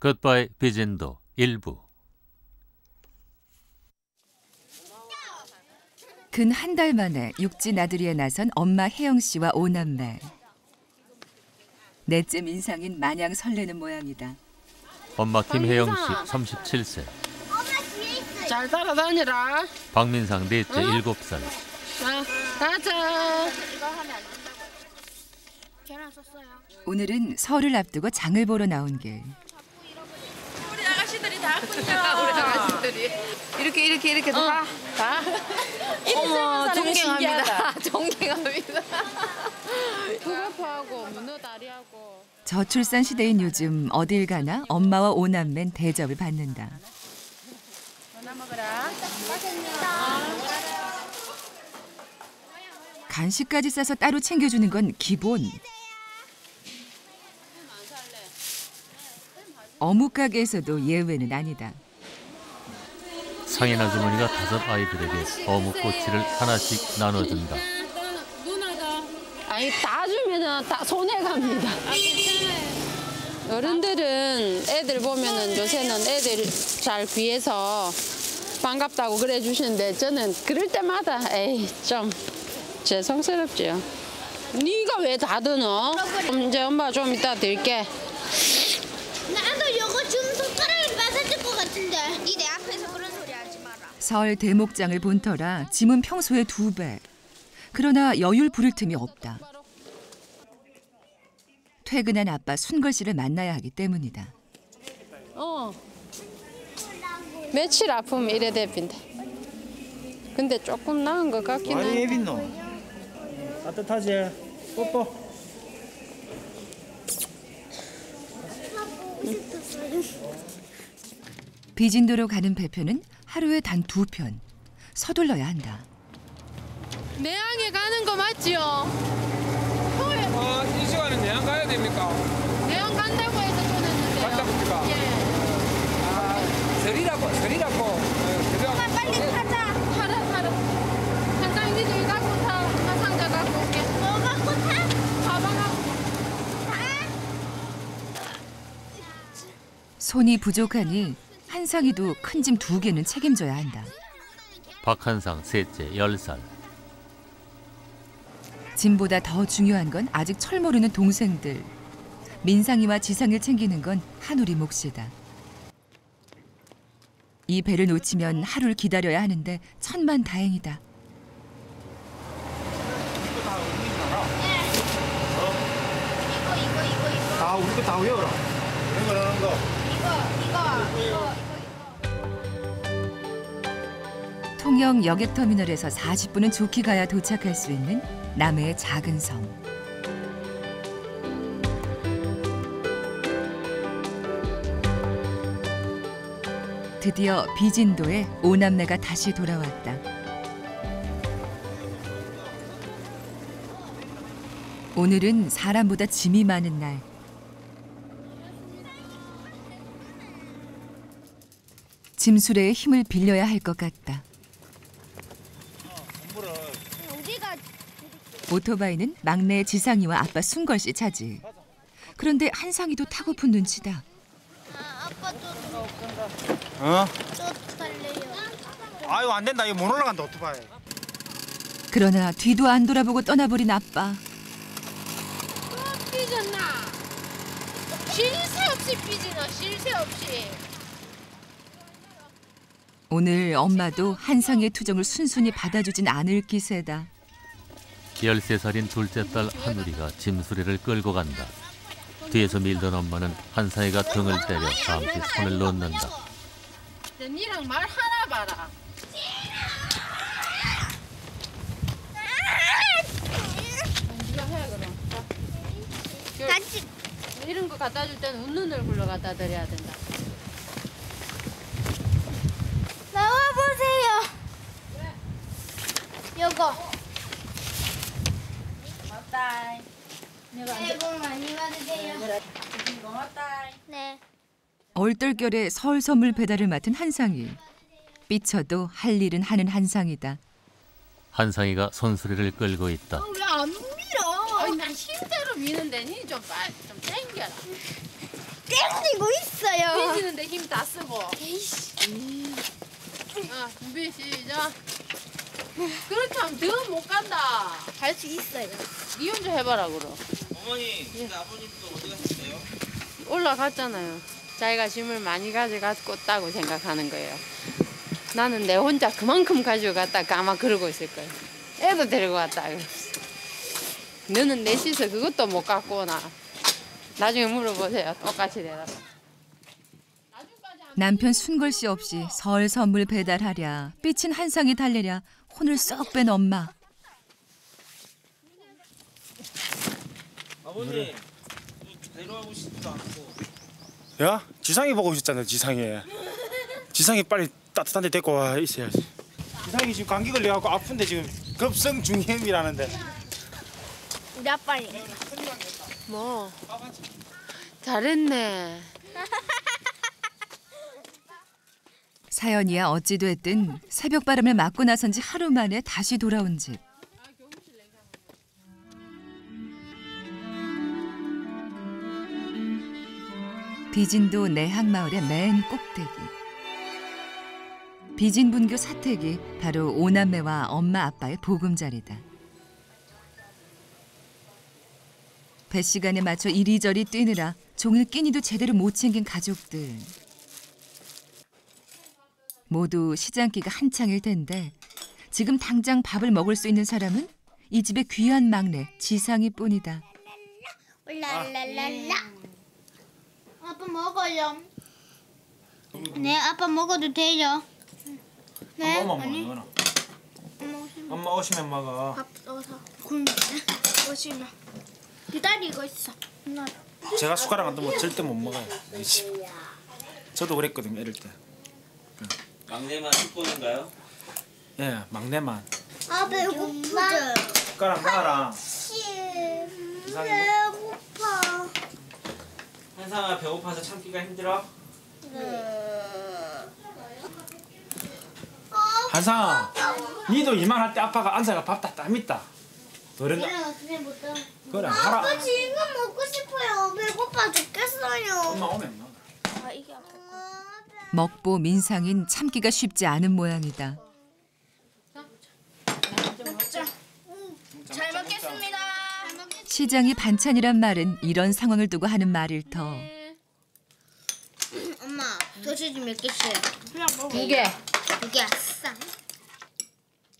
굿바이 비진도 일부. 근 한 달 만에 육지 나들이에 나선 엄마 혜영 씨와 오남매. 넷째 민상인 마냥 설레는 모양이다. 엄마 김혜영 씨 37세. 잘 따라다니라. 박민상 넷째 7살. 자, 가자. 오늘은 설을 앞두고 장을 보러 나온 길. 우리 아가씨들이 다 왔군요. 우리 아가씨들이. 이렇게 다. 어머, 존경합니다. 존경합니다. 두가포하고 문어 다리하고. 저출산 시대인 요즘 어딜 가나 엄마와 오남매는 대접을 받는다. 하나 먹어라. 간식까지 싸서 따로 챙겨주는 건 기본. 어묵 가게에서도 예외는 아니다. 상인 아주머니가 5 아이들에게 어묵꼬치를 하나씩 나눠준다. 아니 다 주면은 다 손해 갑니다. 어른들은 애들 보면은 요새는 애들 잘 귀해서 반갑다고 그래 주시는데 저는 그럴 때마다 에이 좀 죄송스럽지요. 네가 왜 다 드노? 이제 엄마 좀 이따 드릴게. 나도 이거 좀 손가락을 뺏어줄 것 같은데. 니 내 앞에서 그런 소리 하지 마라. 설 대목장을 본 터라 짐은 평소의 2배. 그러나 여율 부릴 틈이 없다. 퇴근한 아빠 순걸 씨를 만나야 하기 때문이다. 며칠 아프면 이래 대빈데. 근데 조금 나은 것 같긴 해. 많이 예빈노. 따뜻하지? 뽀뽀. 비진도로 가는 배편은 하루에 단 2편. 서둘러야 한다. 내항에 가는 거 맞지요? 이 시간에 내양 가야 됩니까? 내항 간다고 해서 전했는데요. 간다고니까? 예. 서리라고. 빨리 가자. 타라. 한상 니들 갖고 타. 한 상자 갖고 올게. 뭐 갖고 타? 가방하고. 손이 부족하니 한상이도 큰 짐 2개는 책임져야 한다. 박한상 셋째 10살. 짐보다 더 중요한 건 아직 철 모르는 동생들. 민상이와 지상을 챙기는 건 한우리 몫이다. 이 배를 놓치면 하루를 기다려야 하는데 천만다행이다. 다 우리 거 다 외워라. 이런 거 하는 거. 통영 여객터미널에서 40분은 좋게 가야 도착할 수 있는 남해의 작은 섬. 드디어 비진도에 오남매가 다시 돌아왔다. 오늘은 사람보다 짐이 많은 날. 짐수레의 힘을 빌려야 할 것 같다. 어디가? 오토바이는 막내 지상이와 아빠 순걸 씨 차지. 그런데 한상이도 타고픈 눈치다. 아빠도 저 탈래요. 아유 안 된다. 이거 못 올라간다 오토바이. 그러나 뒤도 안 돌아보고 떠나버린 아빠. 삐졌나? 쉴 새 없이 삐지나, 쉴 새 없이. 오늘 엄마도 한상의 투정을 순순히 받아주진 않을 기세다. 13살인 둘째 딸 한우리가 짐수레를 끌고 간다. 뒤에서 밀던 엄마는 한상이가 등을 때려 잠시 손을 놓는다. 니랑 말 하나 봐라. 네가 해 그럼. 같이 이런 거 갖다 줄 때는 웃는 얼굴로 갖다 드려야 된다. 나와 보세요. 요거. 맞다. 새해 복 많이 받으세요. 고맙다. 네. 얼떨결에 설 선물 배달을 맡은 한상이. 삐쳐도 할 일은 하는 한상이다. 한상이가 손수레를 끌고 있다. 왜 안 밀어? 아니, 난 힘대로 미는데 니 좀 땡겨라. 땡기고 있어요. 올리는데 힘 다 쓰고. 준비 시작. 그렇게 하면 더 못 간다. 할 수 있어요. 니 혼자 해봐라 그럼. 어머니, 근데 아버님도 어디 가셨어요? 올라갔잖아요. 자기가 짐을 많이 가져갔다고 생각하는 거예요. 나는 내 혼자 그만큼 가지고 갔다 아마 그러고 있을 거예요. 애도 데리고 갔다. 너는 넷이서 그것도 못 갖고 오나. 나중에 물어보세요. 똑같이 대답. 남편 순걸씨 없이 설 선물 배달하랴 삐친 한상이 달래랴 혼을 쏙 뺀 엄마. 아버님, 데려가고 싶지도 않고. 야? 지상이 보고 싶잖아. 지상이 빨리 따뜻한 데 데리고 와 있어야지. 지상이 지금 감기 걸려갖고 아픈데 지금 급성 중이염이라는데. 우리 아빠니. 뭐 잘했네. 사연이야 어찌 됐든 새벽 바람을 맞고 나선 지 하루 만에 다시 돌아온 집. 비진도 내항마을의 맨 꼭대기. 비진분교 사택이 바로 오남매와 엄마 아빠의 보금자리다. 배 시간에 맞춰 이리저리 뛰느라 종일 끼니도 제대로 못 챙긴 가족들. 모두 시장기가 한창일 텐데 지금 당장 밥을 먹을 수 있는 사람은 이 집의 귀한 막내 지상이뿐이다. 랄랄랄라. 아빠 먹어요. 네, 아빠 먹어도 돼요. 네. 엄마만 먹어. 엄마 오시면 먹어. 밥 넣어서 굶네. 오시면 기다리고 있어. 제가 숟가락 안 뜨면 절대 못 먹어요. 이 집. 저도 그랬거든요. 이럴 때. 막내만 식구인가요? 예, 막내만. 아 배고프다. 숟가락 놔라. 배고파. 한상아, 배고파서 참기가 힘들어? 한상아, 니도 이만할 때 아빠가 안사가 밥 다 땀있다. 그런다. 그래, 하라. 아빠 지금 먹고 싶어요. 배고파 죽겠어요. 엄마 오면 먹어. 아 이게 아빠. 먹보 민상인 참기가 쉽지 않은 모양이다. 잘 먹겠습니다. 시장이 반찬이란 말은 이런 상황을 두고 하는 말일 터. 엄마 소시지 몇 개씩? 2개. 2개. 쌍.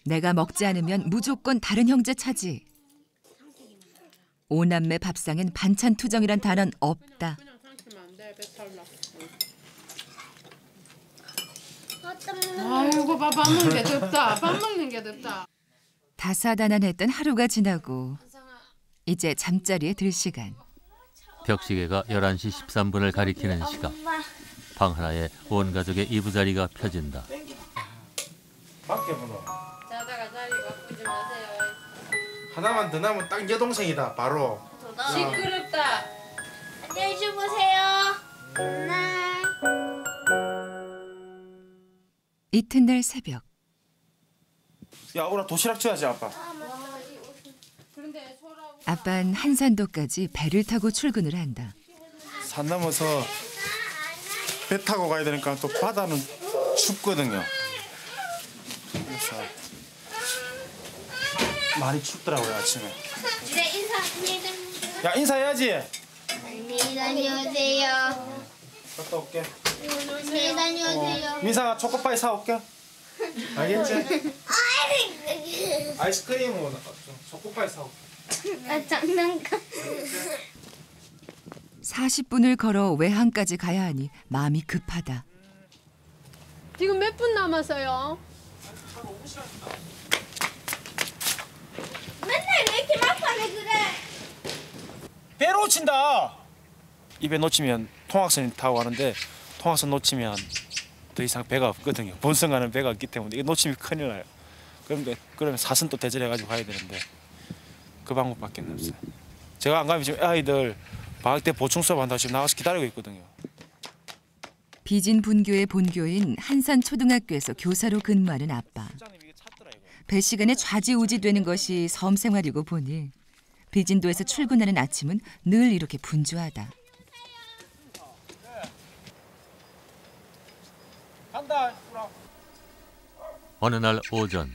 내가 먹지 않으면 무조건 다른 형제 차지. 오남매 밥상엔 반찬 투정이란 단어는 없다. 아이고 밥 먹는 게 덥다. 밥 먹는 게 덥다. 다사다난했던 하루가 지나고 이제 잠자리에 들 시간. 벽시계가 11시 13분을 가리키는 시각. 방 하나에 온 가족의 이부자리가 펴진다. 밖에 보러. 자다가 자리 바꾸지 마세요. 하나만 더 나면 딱 여동생이다. 바로. 시끄럽다. 안녕히 주무세요. 네. 이튿날 새벽. 야, 오라 도시락 줘야지 아빠. 아빤 한산도까지 배를 타고 출근을 한다. 산 넘어서 배 타고 가야 되니까 또 바다는 춥거든요. 그래서 많이 춥더라고요 아침에. 이제 인사. 야, 인사해야지. 안녕히 다녀오세요. 갔다 올게. 안녕히 다녀오세요. 민상아, 초코파이 사올게. 알겠지? 아이스크림은 초코파이 사올게. 아 장난감. 40분을 걸어 외항까지 가야 하니 마음이 급하다. 지금 몇 분 남았어요? 맨날 왜 이렇게 막판에 그래? 배 놓친다. 이 배 놓치면 통학선 타고 가는데 통학선 놓치면 더 이상 배가 없거든요. 본선가는 배가 없기 때문에 이게 놓치면 큰일 나요. 그러면 사선 또 대절해가지고 가야 되는데 그 방법밖에 없어요. 제가 안 가면 지금 아이들 방학 때 보충 수업 한다고 지금 나가서 기다리고 있거든요. 비진 분교의 본교인 한산초등학교에서 교사로 근무하는 아빠. 배 시간에 좌지우지되는 것이 섬 생활이고 보니 비진도에서 출근하는 아침은 늘 이렇게 분주하다. 간다. 어느 날 오전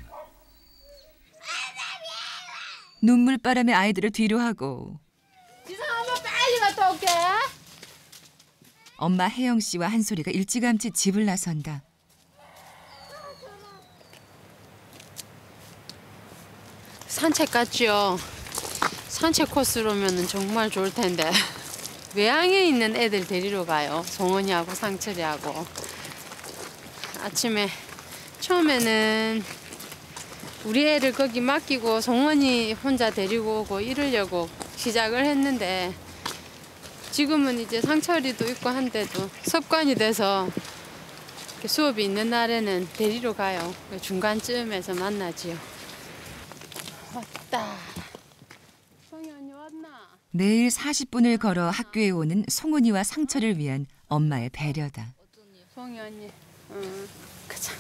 눈물바람에 아이들을 뒤로 하고 지성 엄마 빨리 갔다 올게. 엄마 혜영 씨와 한솔이가 일찌감치 집을 나선다. 산책 갔죠. 산책 코스로면 정말 좋을 텐데 외항에 있는 애들 데리러 가요. 송은이하고 상철이하고. 아침에 처음에는 우리 애를 거기 맡기고 송은이 혼자 데리고 오고 이러려고 시작을 했는데 지금은 이제 상철이도 있고 한데도 습관이 돼서 수업이 있는 날에는 데리러 가요. 중간쯤에서 만나지요. 왔다. 성현이 왔나? 매일 40분을 걸어 학교에 오는 송은이와 상철을 위한 엄마의 배려다. 성현이, 응, 가자.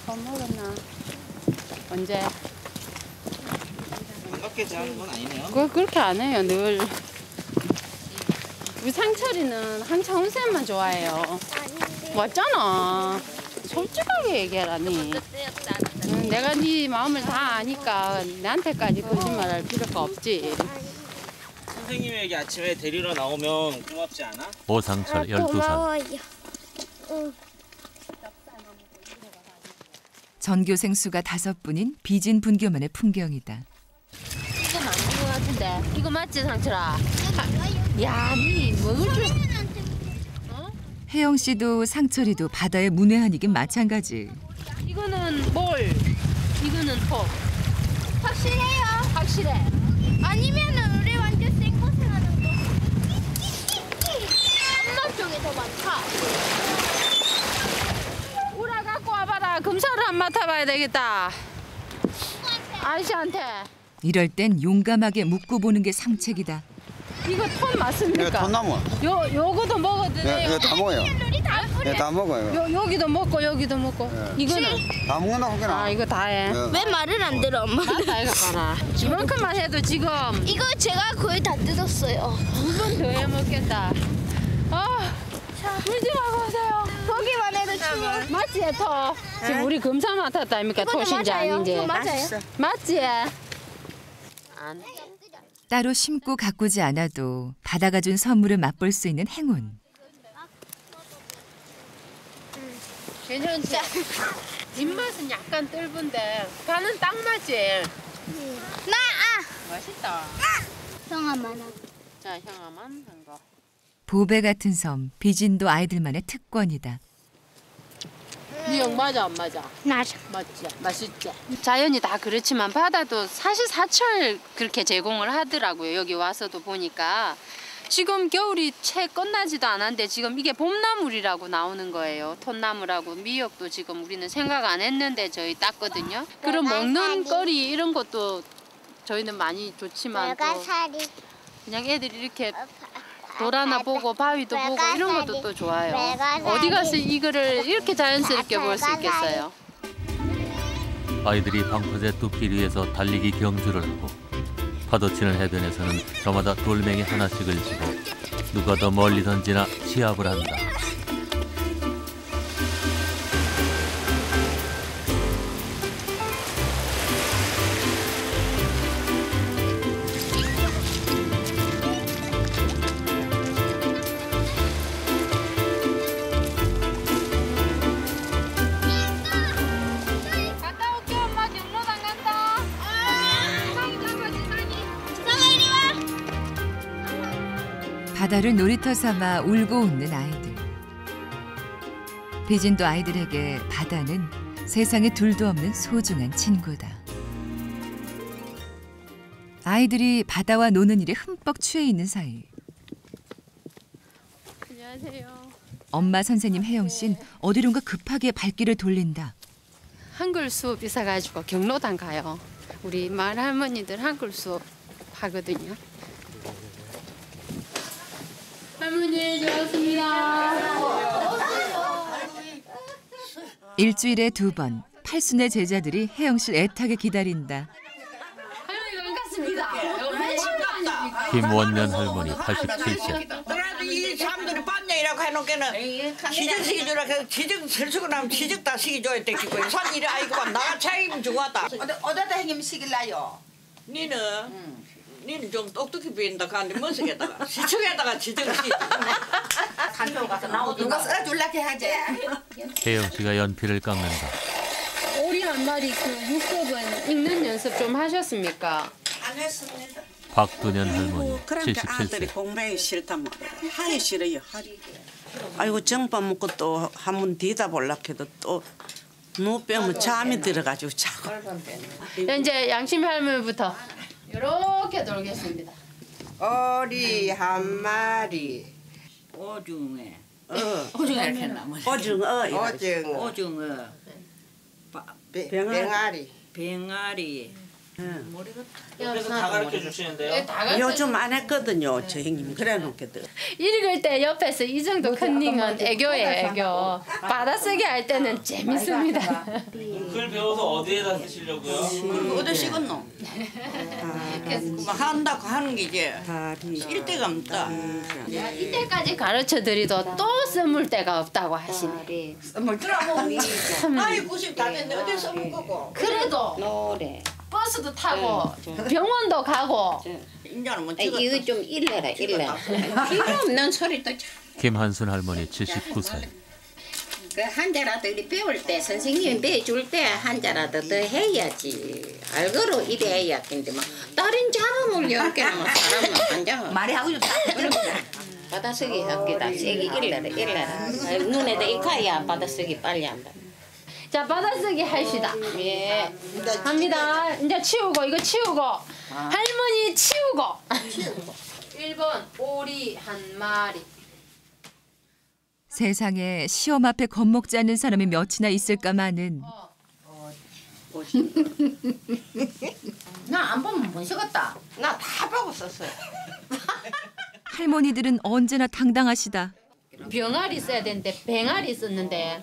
밥 먹었나? 언제? 반갑게 대하는 건 아니네요. 그렇게 안 해요, 늘. 우리 상철이는 한창훈 쌤만 좋아해요. 맞잖아. 솔직하게 얘기하라니. 내가 네 마음을 다 아니까 나한테까지 거짓말할 필요가 없지. 선생님에게 아침에 데리러 나오면 고맙지 않아? 오상철 12살. 고마워요. 응. 전교생 수가 5분인 비진 분교만의 풍경이다. 이거 맞는 거 같은데. 이거 맞지 상철아? 야, 니 먹을 줄. 혜영 씨도 상철이도 바다의 문외한이긴 마찬가지. 이거는 뭘? 이거는 톱. 확실해요. 확실해. 아니면은 우리 완전 생고생하는 거. 한남 쪽이 더 많다. 우라 갖고 와봐라. 금사를 한 맡아봐야 되겠다. 아저씨한테. 이럴 땐 용감하게 묻고 보는 게 상책이다. 이거 톤 맞습니까? 이거 톤나무. 요거도 먹어도 돼요. 이거 다 먹어요. 우리 다 뿌려. 다 먹어요. 여기도 먹고 여기도 먹고. 이거는 다 먹는다 하기나. 아 이거 다 해. 왜 말을 안 들어, 엄마? 맞다 이거 봐라. 이만큼만 해도 지금 이거 제가 거의 다 뜯었어요. 2번 더 해 먹겠다. 아, 물지 말고 오세요. 거기만 해도 추워. 맞지 토? 지금 우리 금사 맡았다 아닙니까 토신지 아닌지. 이거 맞아요. 맞지? 따로 심고 가꾸지 않아도 바다가 준 선물을 맛볼 수 있는 행운. 괜찮지? 뒷맛은 약간 뜰분데 간은 딱 맞지? 맛있다. 형아만. 자 형아만 한 거. 보배 같은 섬, 비진도 아이들만의 특권이다. 니형 맞아 안 맞아? 맞아. 맞지? 맛있지? 자연이 다 그렇지만 바다도 사실 사철 그렇게 제공을 하더라고요. 여기 와서도 보니까 지금 겨울이 채 끝나지도 않았는데 지금 이게 봄나물이라고 나오는 거예요. 톳나물하고 미역도 지금 우리는 생각 안 했는데 저희 땄거든요. 그럼 먹는 거리 이런 것도 저희는 많이 좋지만 또 메가사리. 그냥 애들이 이렇게 돌아나 보고 바위도 보고 이런 것도 또 좋아요. 메가사리. 어디 가서 이거를 이렇게 자연스럽게 볼 수 있겠어요. 아이들이 방파제 뚝길 위에서 달리기 경주를 하고 파도치는 해변에서는 저마다 돌멩이 하나씩을 쥐고 누가 더 멀리 던지나 시합을 한다. 갔다 올게 엄마. 경로당 간다. 지상이 잡아 지상이. 지성아 이리 와. 바다를 놀이터 삼아 울고 웃는 아이들. 비진도 아이들에게 바다는 세상에 둘도 없는 소중한 친구다. 아이들이 바다와 노는 일에 흠뻑 취해 있는 사이 안녕하세요. 엄마 선생님 혜영 씨는 어디론가 급하게 발길을 돌린다. 한글 수업 있어가지고 경로당 가요. 우리 마을 할머니들 한글 수업 하거든요. 할머니 좋았습니다. 일주일에 2번 팔순의 제자들이 혜영 씨를 애타게 기다린다. 할머니 반갑습니다. 맨 친구 아닙니까? 김원년 할머니 87세. 그래도 이 사람들이 밤내이라고 시키려고 해놓게는 시적 시켜주라 해서 시적 설수고 나면 시적 다 시켜줘야 되겠고 산 일이 아이고 나가 책임 주고 왔다. 어디다 형님 시킬라요? 니는 좀 똑똑히 보인다 가는데 뭔 쓰겠다가 시청에다가 지정 시. 간병 가서 나오든가. 누가 써줄라게 하지. 혜영 씨가 연필을 깎는다. 오리 한 마리 그 6급은 읽는 연습 좀 하셨습니까? 안 했습니다. 박두년 할머니 그러니까 아들이 77세. 공부하기 싫단 말이야. 하기 싫어요. 아이고 정밥 먹고 또 한 번 뒤다 볼라 해도 또 누워 빼면 잠이 들어가지고 자고. 이제 양심이 할머니부터 이렇게 돌겠습니다. 오리 한 마리. 오중에. 오징어 이렇게 했나? 오징어. 오중어. 병아리. 병아리. 그래서 다 가르쳐 주시는데요. 요즘 안 했거든요. 저 형님이 그래 놓거든. 읽을 때 옆에서 이 정도 컨닝은 애교예요, 애교. 받아쓰기 할 때는 재밌습니다. 글 배워서 어디에다 쓰시려고요? 어디 식었노? 한다고 하는 게 이제 쓸 데가 없다. 이때까지 가르쳐 드리도 또 써물 데가 없다고 하시네. 뭘 들어보고 아이 90 다 됐는데 어디 써먹 거고. 그래도 노래. 버스도 타고 병원도 가고. 인자는 뭐 이거 좀 일러라. 필요 없는 소리 또. 김한순 할머니 79세. 그 한자라도 우리 배울 때 선생님이 배줄 때 한자라도 더 해야지. 알고로 이래야 근데 막 다른 자랑을 이렇게 하면 사람은 한자 말이 하고 싶다. 받아쓰기 합기다. 세게 일러라. 눈에다 익어야 받아쓰기 빨리 한다. 자, 받아쓰기 합시다. 예. 합니다. 이제 치우고 이거 치우고 할머니 치우고. 1번 오리 한 마리. 세상에 시험 앞에 겁먹지 않는 사람이 몇이나 있을까마는. 나 안 보면 못 쓰겠다. 나 다 보고 썼어요. 할머니들은 언제나 당당하시다. 병아리 써야 되는데 뱅아리 썼는데.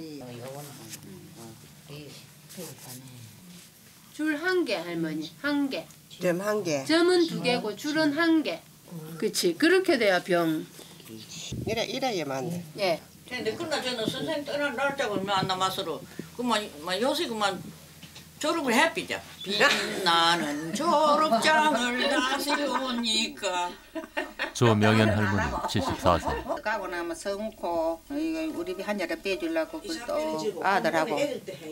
줄 1개 할머니 1개. 점 1개. 점은 2개고 줄은 1개. 그렇지. 그렇게 돼야 병. 이래야만 돼. 예. 근데 그나 저는 선생님 떠난 날짜가 얼마 안 남았어로 그만 요새 그만 졸업을 해피자. 빛나는 졸업장을 다시 오니까. 조명현 할머니 74세. 가고 나면 성고 우리 한자를 빼주려고 또 아들하고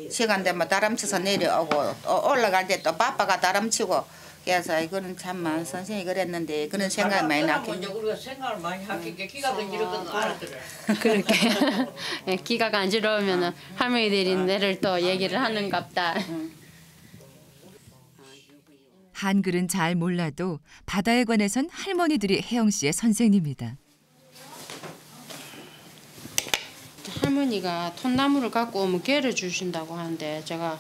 시간 되면 다람쳐서 내려오고 올라갈 때 또 바빠가 다람치고 그래서 이거는 참만 선생님이 그랬는데 그런 생각이 많이 나게. 우리가 생각을 많이 하게 기가 건지르건 알아들어. 그렇게 예, 기가 간지러우면 할머니들이 내를 또 얘기를 하는갑다. 한글은 잘 몰라도 바다에 관해선 할머니들이 혜영 씨의 선생님이다. 할머니가 톳나무를 갖고 오면 개를 주신다고 하는데 제가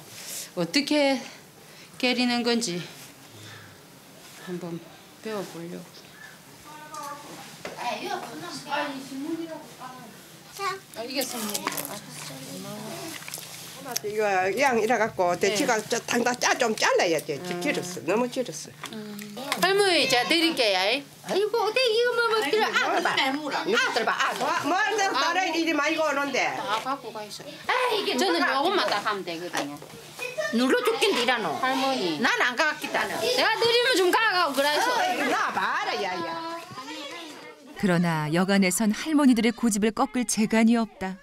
어떻게 개리는 건지 한번 배워보려고. 이게 선물이야. 이거 양 이래갖고 대치가 당당 좀 잘라야 돼. 길었어. 너무 길었어. 할머니 제가 드릴게요. 아이고 어디 이거 뭐 필요 아들 봐. 아들 봐. 뭐 하는 다른 일이 많이 오는데. 다 갖고 가 있어. 저는 요것만 딱 하면 되거든요. 눌러 죽긴 니라노. 할머니. 난 안 가겠다. 내가 드리면 좀 가가고 그래서. 나 봐라 야야. 그러나 여간에선 할머니들의 고집을 꺾을 재간이 없다.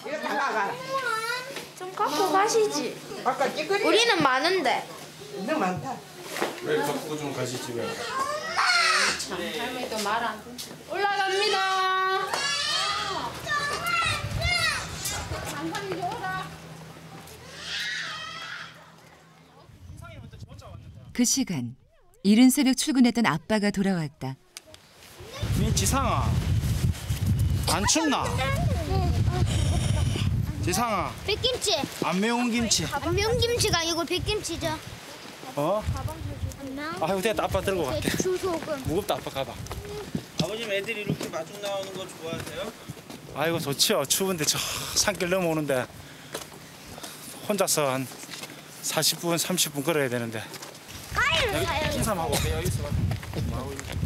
이거 다 가라. 좀 갖고 가시지. 아까 찌그리. 우리는 많은데. 너무 많다. 왜 갖고 좀 가시지 왜? 참 할머니도 말 안 듣. 올라갑니다. 그 시간 이른 새벽 출근했던 아빠가 돌아왔다. 니 지상아 안 춥나? 지상아 백김치. 안 매운 김치. 매운 김치가 아니고 백김치죠. 어? 아이고 됐다 아빠 들고 갈게. 주소금. 무겁다 아빠 가봐. 아버님 애들이 이렇게 마중 나오는 거 좋아하세요? 아이고 좋지요. 추운데 저 산길 넘어오는데 혼자서 한 40분 30분 걸어야 되는데. 가위를 사요. 인삼하고 여기 있어.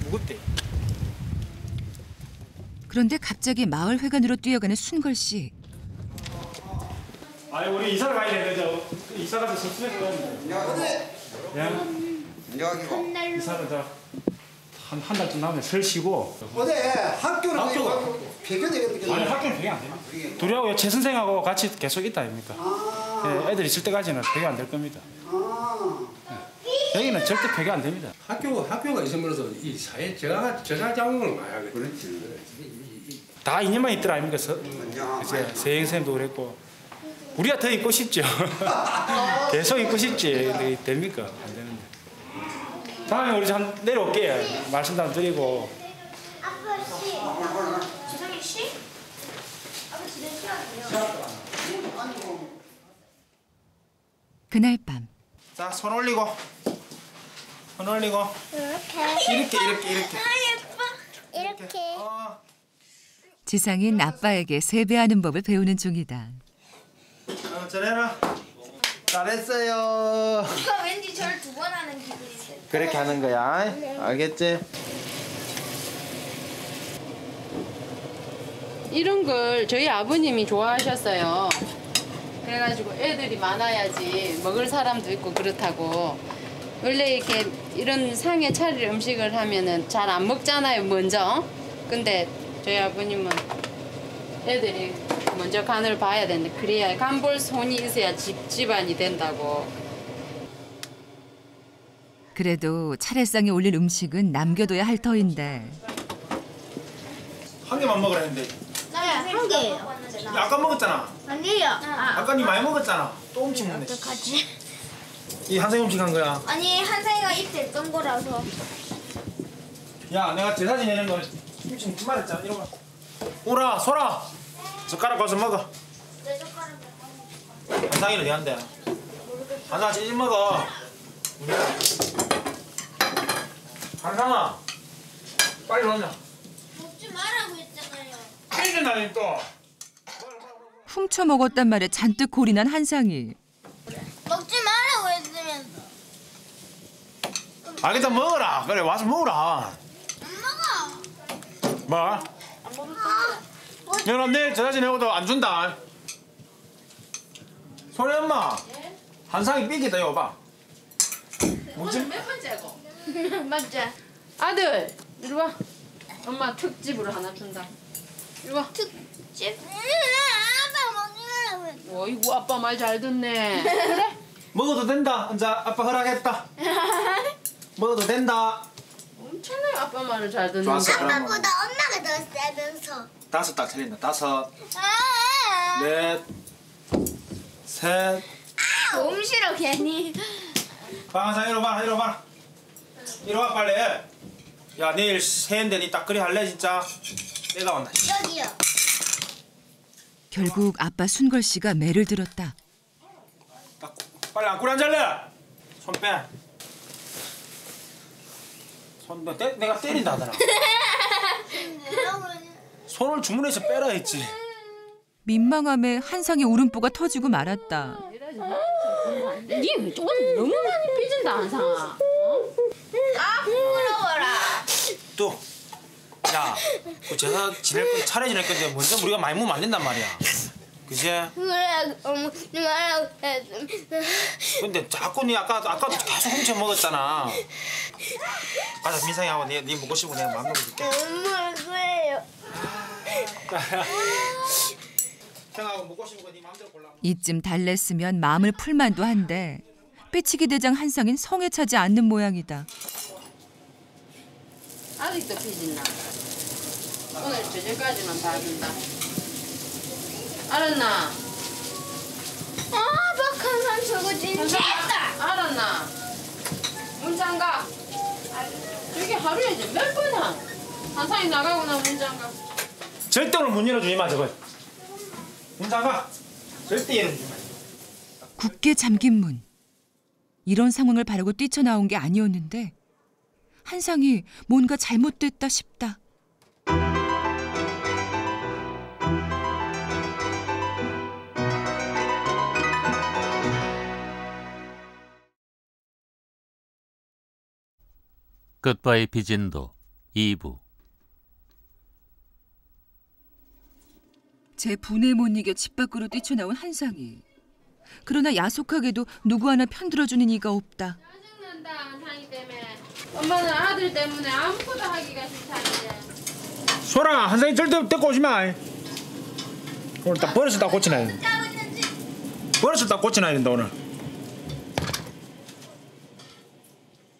무겁대. 그런데 갑자기 마을 회관으로 뛰어가는 순걸 씨. 아니 우리 이사를 가야 되는데 이사 가서 설수해서 예? 이사를 한 달쯤 남으면 설 쉬고 어디 학교가 배교되거든요. 아니 학교는 배교 안 됩니다. 둘이하고 최 선생하고 같이 계속 있다 아닙니까? 예, 애들 있을 때까지는 배교 안 될 겁니다. 여기는 절대 배교 안 됩니다. 학교가 있으면서 이 사회 제가 작용을 많이 하게 그렇지. 다 2년만 있더라 아닙니까? 이제 세영 선생님도 그랬고 우리가 더 있고 싶죠. 계속 있고 싶지. 근데 됩니까? 안 되는데. 다음에 우리 좀 내려올게요. 말씀도 안 드리고. 아빠 씨. 지성이 씨? 아빠 집에 쉬어요. 그날 밤. 자, 손 올리고. 손 올리고. 이렇게. 예뻐. 이렇게. 지상인 아빠에게 세배하는 법을 배우는 중이다. 잘해라. 잘했어요. 이거 왠지 절 2번 하는 기분인데. 그렇게 하는 거야. 알겠지? 이런 걸 저희 아버님이 좋아하셨어요. 그래가지고 애들이 많아야지 먹을 사람도 있고 그렇다고. 원래 이렇게 이런 상에 차릴 음식을 하면은 잘 안 먹잖아요, 먼저. 근데 저희 아버님은 애들이 먼저 간을 봐야 되는데 그래야 간 볼 손이 있어야 집안이 된다고. 그래도 차례상에 올릴 음식은 남겨둬야 할 터인데. 한 개만 먹으라 했는데. 네, 한 개예요. 아까 먹었잖아. 아니에요. 아까 니 많이 먹었잖아. 또 음식 먹네. 어떡하지? 이 한생 음식 한 거야. 아니 한상이가 입 댔던 거라서. 야, 내가 제사 지내는 거 김치 먹지 말했잖아. 이러고. 오라, 소라. 젓가락 가서 먹어. 내 젓가락 한상이는 내한대. 한상 찌질 먹어. 한상아, 빨리 오냐. 먹지 말라고 했잖아요. 해준다니 또. 훔쳐 먹었단 말에 잔뜩 골이 난 한상이. 먹지 말라고 했으면서. 알겠다, 먹어라. 그래, 와서 먹어라. 안 먹어. 뭐? 안 먹을 거야. 여러분 내일 제사 지내고도 안 준다. 소리 엄마. 한상이 삐기다 이거 봐. 오늘 몇 번째고? 맞자. 아들, 이리 와. 엄마 특집으로 하나 준다. 이리 와. 특집. 아빠 먹지 말라고 했어. 어이구, 아빠 말 잘 듣네. 그래? 먹어도 된다. 이제 아빠 허락했다. 먹어도 된다. 엄청나게 아빠 말을 잘 듣는 좋았어, 거. 그럼. 아빠보다 엄마가 더 세면서. 5 딱 틀린다. 5, 아, 4, 3. 너무 싫어 괜히. 방한상 이리 와, 이리 와. 이리 와 빨리. 야 내일 새해인데 니 딱그리 할래 진짜? 내가 온다. 여기요. 결국 아빠 순걸 씨가 매를 들었다. 빨리 안고 앉을래? 손 빼. 손 내가 때린다 하더라. 손을 주문해서 빼라 했지. 민망함에 한상의 울음보가 터지고 말았다. 니 오늘 너무 많이 삐진다, 한상아. 아 부러워라. 또. 야, 그 제사 지낼 건 차례 지낼 건데 먼저 우리가 많이 먹으면 안 된단 말이야. 그지? 그래 먹지 말라고 했으면. 근데 자꾸 니 아까도 계속 훔쳐 먹었잖아. 가자 민상이하고 니 먹고 싶으면 내가 마음 먹어줄게. 안 먹을 거예요. 형하고 먹고 싶은 거 니 마음대로 골라. 이쯤 달랬으면 마음을 풀만도 한데 빼치기 대장 한상인 성에 차지 않는 모양이다. 아직도 삐진다. 오늘 저녁까지만 봐준다. 알았나? 아 박한산 저거 진짜. 알았나? 문 잠가. 이게 하루에 이제 몇 번 한? 한상이 나가고 나 문 잠가. 절대 오늘 문 열어주지 마 저거. 문 잠가. 절대 열어주지 마. 굳게 잠긴 문. 이런 상황을 바라고 뛰쳐나온 게 아니었는데 한상이 뭔가 잘못됐다 싶다. 끝바의 비진도 2부. 제 분에 못 이겨 집 밖으로 뛰쳐나온 한상이. 그러나 야속하게도 누구 하나 편들어주는 이가 없다. 짜증난다 한상이 때문에. 엄마는 아들 때문에 아무것도 하기가 싫다는데. 소라 한상이 절대 데리고 오지 마. 오늘 딱 버릇을 딱 고치놔야 돼. 버릇을 딱 고치놔야 된다 오늘.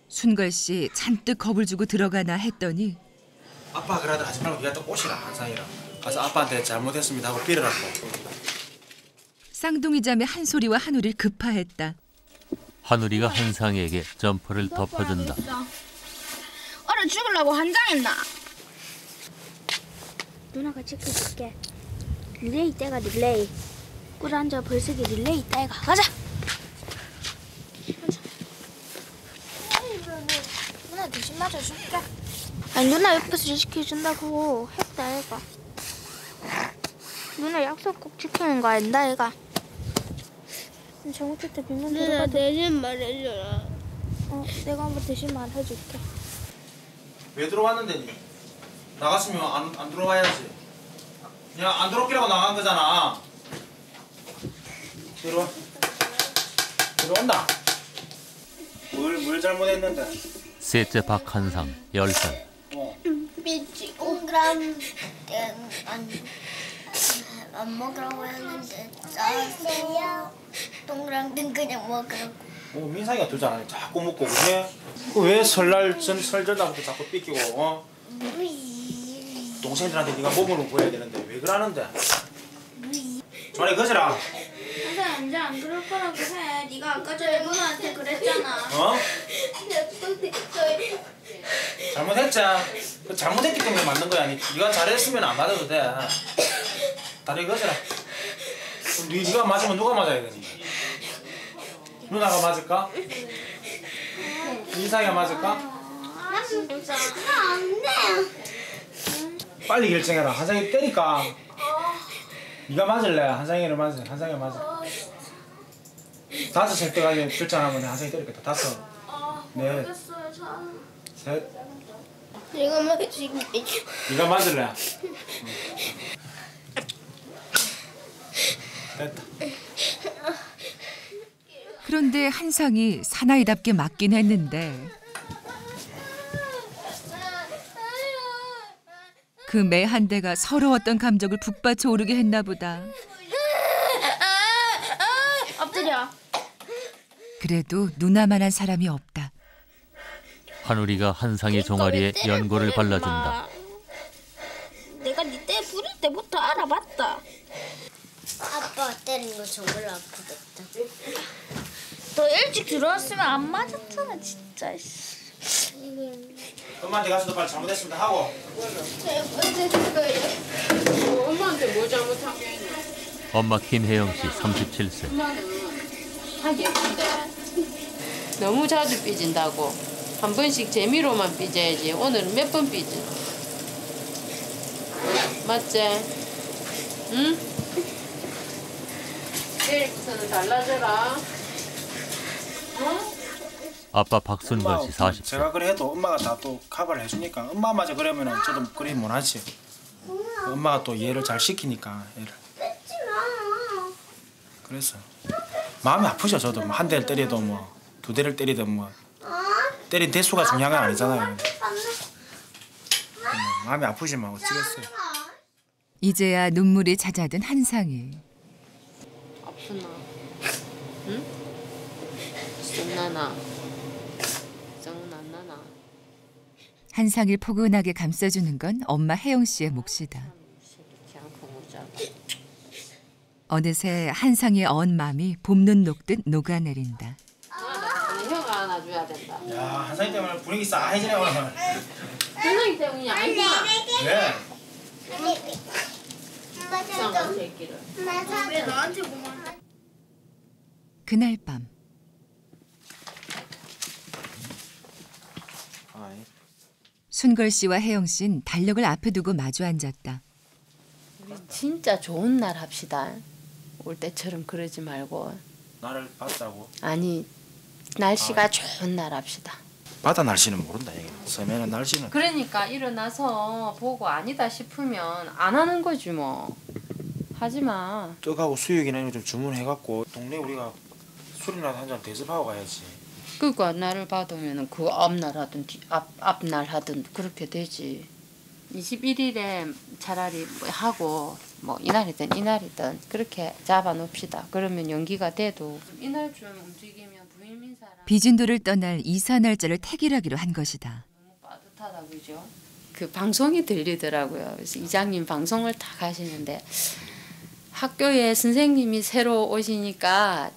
순걸씨 잔뜩 겁을 주고 들어가나 했더니 아빠 그러다 하지 말고 네가 또 꼬시라 한상이랑. 가서 아빠한테 잘못했습니다 하고 빌어라고. 쌍둥이 자매 한소리와 한우리를 급파했다. 한우리가 한상에게 점퍼를 덮어준다. 얼어 죽으려고 환장했나? 누나가 지켜줄게. 릴레이 때가 릴레이. 꿀 앉아 벌쓰기 릴레이 때가. 가자. 누나 대신 맞아줄게. 아니 누나 옆에서 지켜준다고 했다 얘가. 누나 약속 꼭 지키는 거 아닌다 얘가. 잘못했다 빈만 들어가도. 대신 말해줘라. 내가 한번 대신 말해줄게. 왜 들어왔는데 니? 나갔으면 안 들어와야지. 그냥 안 들어오기라고 나간 거잖아. 들어온다. 뭘 잘못했는데? 셋째 박한상 10살. 빛이 동그란 안 먹으라고 했는데 짜세요. 동그랑땡 그냥 먹으라고. 민상이가 두잖아. 자꾸 먹고 그래? 왜 설날 설전날부터 자꾸 삐끼고 동생들한테 네가 몸을 보여야 되는데 왜 그러는데? 저리 거지라. 항상 이제 안 그럴 거라고 해. 네가 아까 전에 누나한테 그랬잖아. 잘못했지. 잘못했기 때문에 맞는 거야. 네가 잘했으면 안 맞아도 돼. 다리 거지라. 네가 맞으면 누가 맞아야 되니? 누나가 맞을까? 민상이가 맞을까? 안 돼. 빨리 결정해라. 한상이 때리까. 네가 맞을래? 한상이를 맞아. 한상이가 맞아. 5살 때까지 결정하면 한상이 때리겠다. 5, 4, 3. 내가 맞지. 네가 맞을래? 됐다. 그런데 한상이 사나이답게 맞긴 했는데 그 매 한 대가 서러웠던 감정을 북받쳐 오르게 했나 보다. 엎드려. 그래도 누나만한 사람이 없다. 한우리가 한상의 종아리에 연고를 발라준다. 내가 네 때 부릴 때부터 알아봤다. 아빠 때린 거 정말 아프겠다. 너 일찍 들어왔으면 안 맞았잖아 진짜. 엄마한테 가서도 빨리 잘못했습니다 하고. 엄마한테 뭘 잘못한 게 있냐? 엄마 김혜영 씨 37세. 엄마는 다 예쁜데 너무 자주 삐진다고. 한 번씩 재미로만 삐져야지. 오늘은 몇 번 삐지? 맞지? 응? 내일부터는 달라져라. 어? 아빠 박순걸 씨 40세. 제가 그래 해도 엄마가 다 또 커버를 해주니까 엄마마저 그러면은 저도 그리 못하지. 엄마가 또 얘를 잘 시키니까 얘를. 그래서 마음이 아프죠. 저도 한 대를 때려도 뭐 2대를 때리든 뭐 때린 대수가 중요한 건 아니잖아요. 마음이 아프지만 어찌겠어요. 이제야 눈물이 잦아든 한상이. 아프나? 응? 썩나나? 썩나나나? 한상을 포근하게 감싸주는 건 엄마 혜영 씨의 몫이다. 어느새 한상의 언 맘이 봄눈 녹듯 녹아내린다. 혀가 안아줘야 된다. 야 한상이 때문에 분위기 싸해지네 오늘. 한상이 때문이 아니구나. 왜? 이상한 새끼를. 왜 나한테 고마워? 그날 밤 순걸 씨와 혜영 씨는 달력을 앞에 두고 마주 앉았다. 우리 진짜 좋은 날 합시다. 올 때처럼 그러지 말고. 나를 봤다고? 아니 날씨가 좋은 날 합시다. 바다 날씨는 모른다 얘기. 섬에는 날씨는. 그러니까 일어나서 보고 아니다 싶으면 안 하는 거지 뭐. 하지 마. 떡하고 수육이나 이런 거 좀 주문해갖고 동네 우리가 술이나 한 잔 대접하고 가야지. 그러니까 날을 받으면 그 앞날 하든 앞날 하든 그렇게 되지. 21일에 차라리 하고 뭐 이날이든 그렇게 잡아놓읍시다. 그러면 연기가 돼도 이날쯤 움직이면 부임인사랑 비진도를 떠날 이사 날짜를 택일하기로 한 것이다. 빠듯하다 그죠? 그 방송이 들리더라고요. 그래서 이장님 방송을 딱 하시는데 학교에 선생님이 새로 오시니까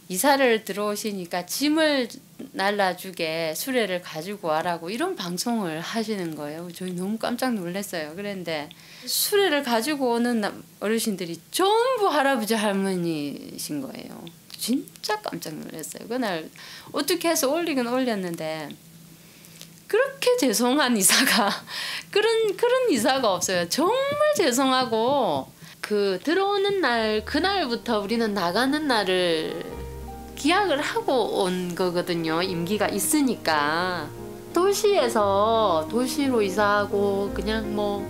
이사를 들어오시니까 짐을 날라주게 수레를 가지고 와라고 이런 방송을 하시는 거예요. 저희 너무 깜짝 놀랐어요. 그런데 수레를 가지고 오는 어르신들이 전부 할아버지 할머니신 거예요. 진짜 깜짝 놀랐어요. 그날 어떻게 해서 올리긴 올렸는데 그렇게 죄송한 이사가 그런 이사가 없어요. 정말 죄송하고 그 들어오는 날 그날부터 우리는 나가는 날을 기약을 하고 온 거거든요. 임기가 있으니까. 도시에서 도시로 이사하고 그냥 뭐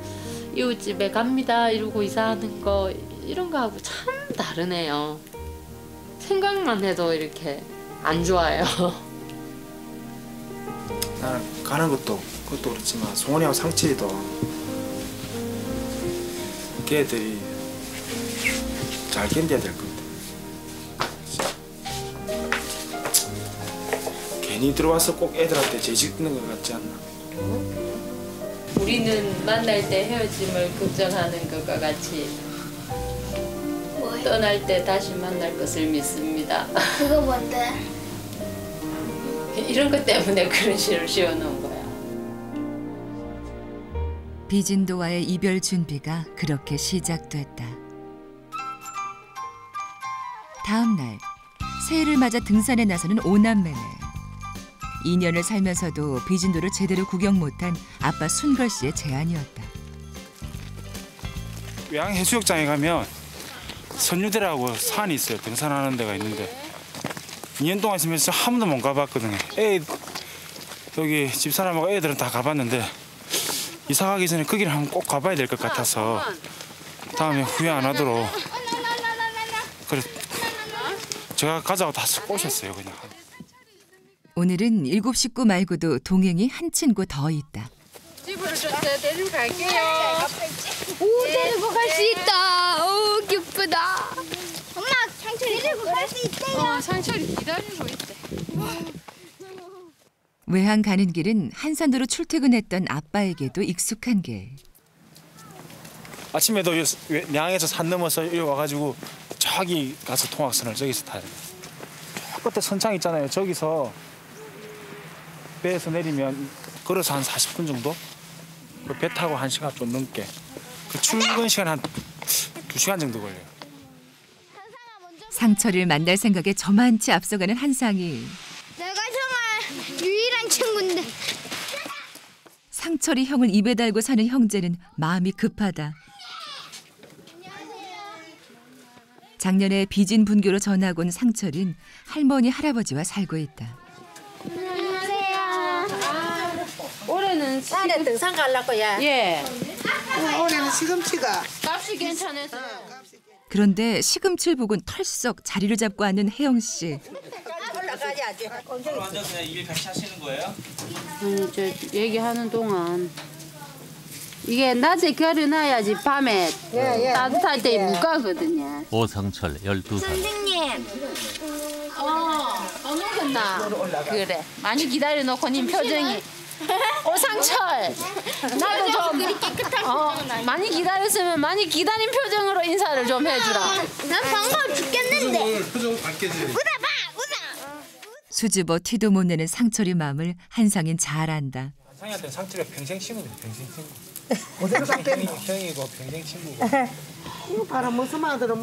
이웃집에 갑니다 이러고 이사하는 거 이런 거하고 참 다르네요. 생각만 해도 이렇게 안 좋아요. 나는 가는 것도 그것도 그렇지만 송원이하고 상칠이도 걔들이 잘 견뎌야 될 것 같아. 괜히 들어와서 꼭 애들한테 죄짓는 것 같지 않나? 우리는 만날 때 헤어짐을 걱정하는 것과 같이 떠날 때 다시 만날 것을 믿습니다. 그거 뭔데? 이런 것 때문에 그런 시를 씌워놓은 거야. 비진도와의 이별 준비가 그렇게 시작됐다. 다음 날 새해를 맞아 등산에 나서는 오남매네. 2년을 살면서도 비진도를 제대로 구경 못한 아빠 순걸 씨의 제안이었다. 외항해수욕장에 가면 선유대라고 산이 있어요. 등산하는 데가 있는데 2년 동안 있으면서 한 번도 못 가봤거든요. 여기 집사람하고 애들은 다 가봤는데 이사 가기 전에 거기를 한번 꼭 가봐야 될 것 같아서 다음에 후회 안 하도록 그래 제가 가자고 다 꼬셨어요 그냥. 오늘은 7 식구 말고도 동행이 한 친구 더 있다. 집으로 좀 데리고 갈게요. 오, 데리고 갈 수 있다. 오, 기쁘다. 엄마, 상철이 데리고 갈 수 있대요. 상철이 기다리고 있대. 외항 가는 길은 한산도로 출퇴근했던 아빠에게도 익숙한 길. 아침에도 양에서 산 넘어서 여기 와가지고 저기 가서 통학선을 저기서 타요. 저 끝에 선창 있잖아요. 저기서 배에서 내리면 걸어서 한 40분 정도? 배 타고 1시간 좀 넘게. 그 출근 시간 한 2시간 정도 걸려요. 상철이를 만날 생각에 저만치 앞서가는 한상이. 내가 정말 유일한 친구인데. 상철이 형을 입에 달고 사는 형제는 마음이 급하다. 작년에 비진 분교로 전학 온 상철은 할머니 할아버지와 살고 있다. 올해는 딸에 등산 가려고 야. 예. 올해는 시금치가 값이 괜찮아서. 그런데 시금치를 보곤 털썩 자리를 잡고 앉는 혜영 씨. 올라가야지. 바로 앉아서 그냥 일 같이 하시는 거예요? 저 얘기하는 동안 이게 낮에 겨려놔야지 밤에 따뜻할 때 못 가거든요. 오상철 12살. 선생님. 안 오겠나? 그래. 많이 기다려놓고 님 표정이. 오상철. 나도 좀 많이 기다렸으면 많이 기다린 표정으로 인사를 좀 해주라. 난 반가워 죽겠는데. 표정 밝게 지 웃어봐. 수줍어 티도 못 내는 상철이 마음을 한상인 잘 안다. 상이한테 상철이가 평생 친구입니다. 평생 친구. 형이고 평생 친구고. 이거 봐라 무슨 말대로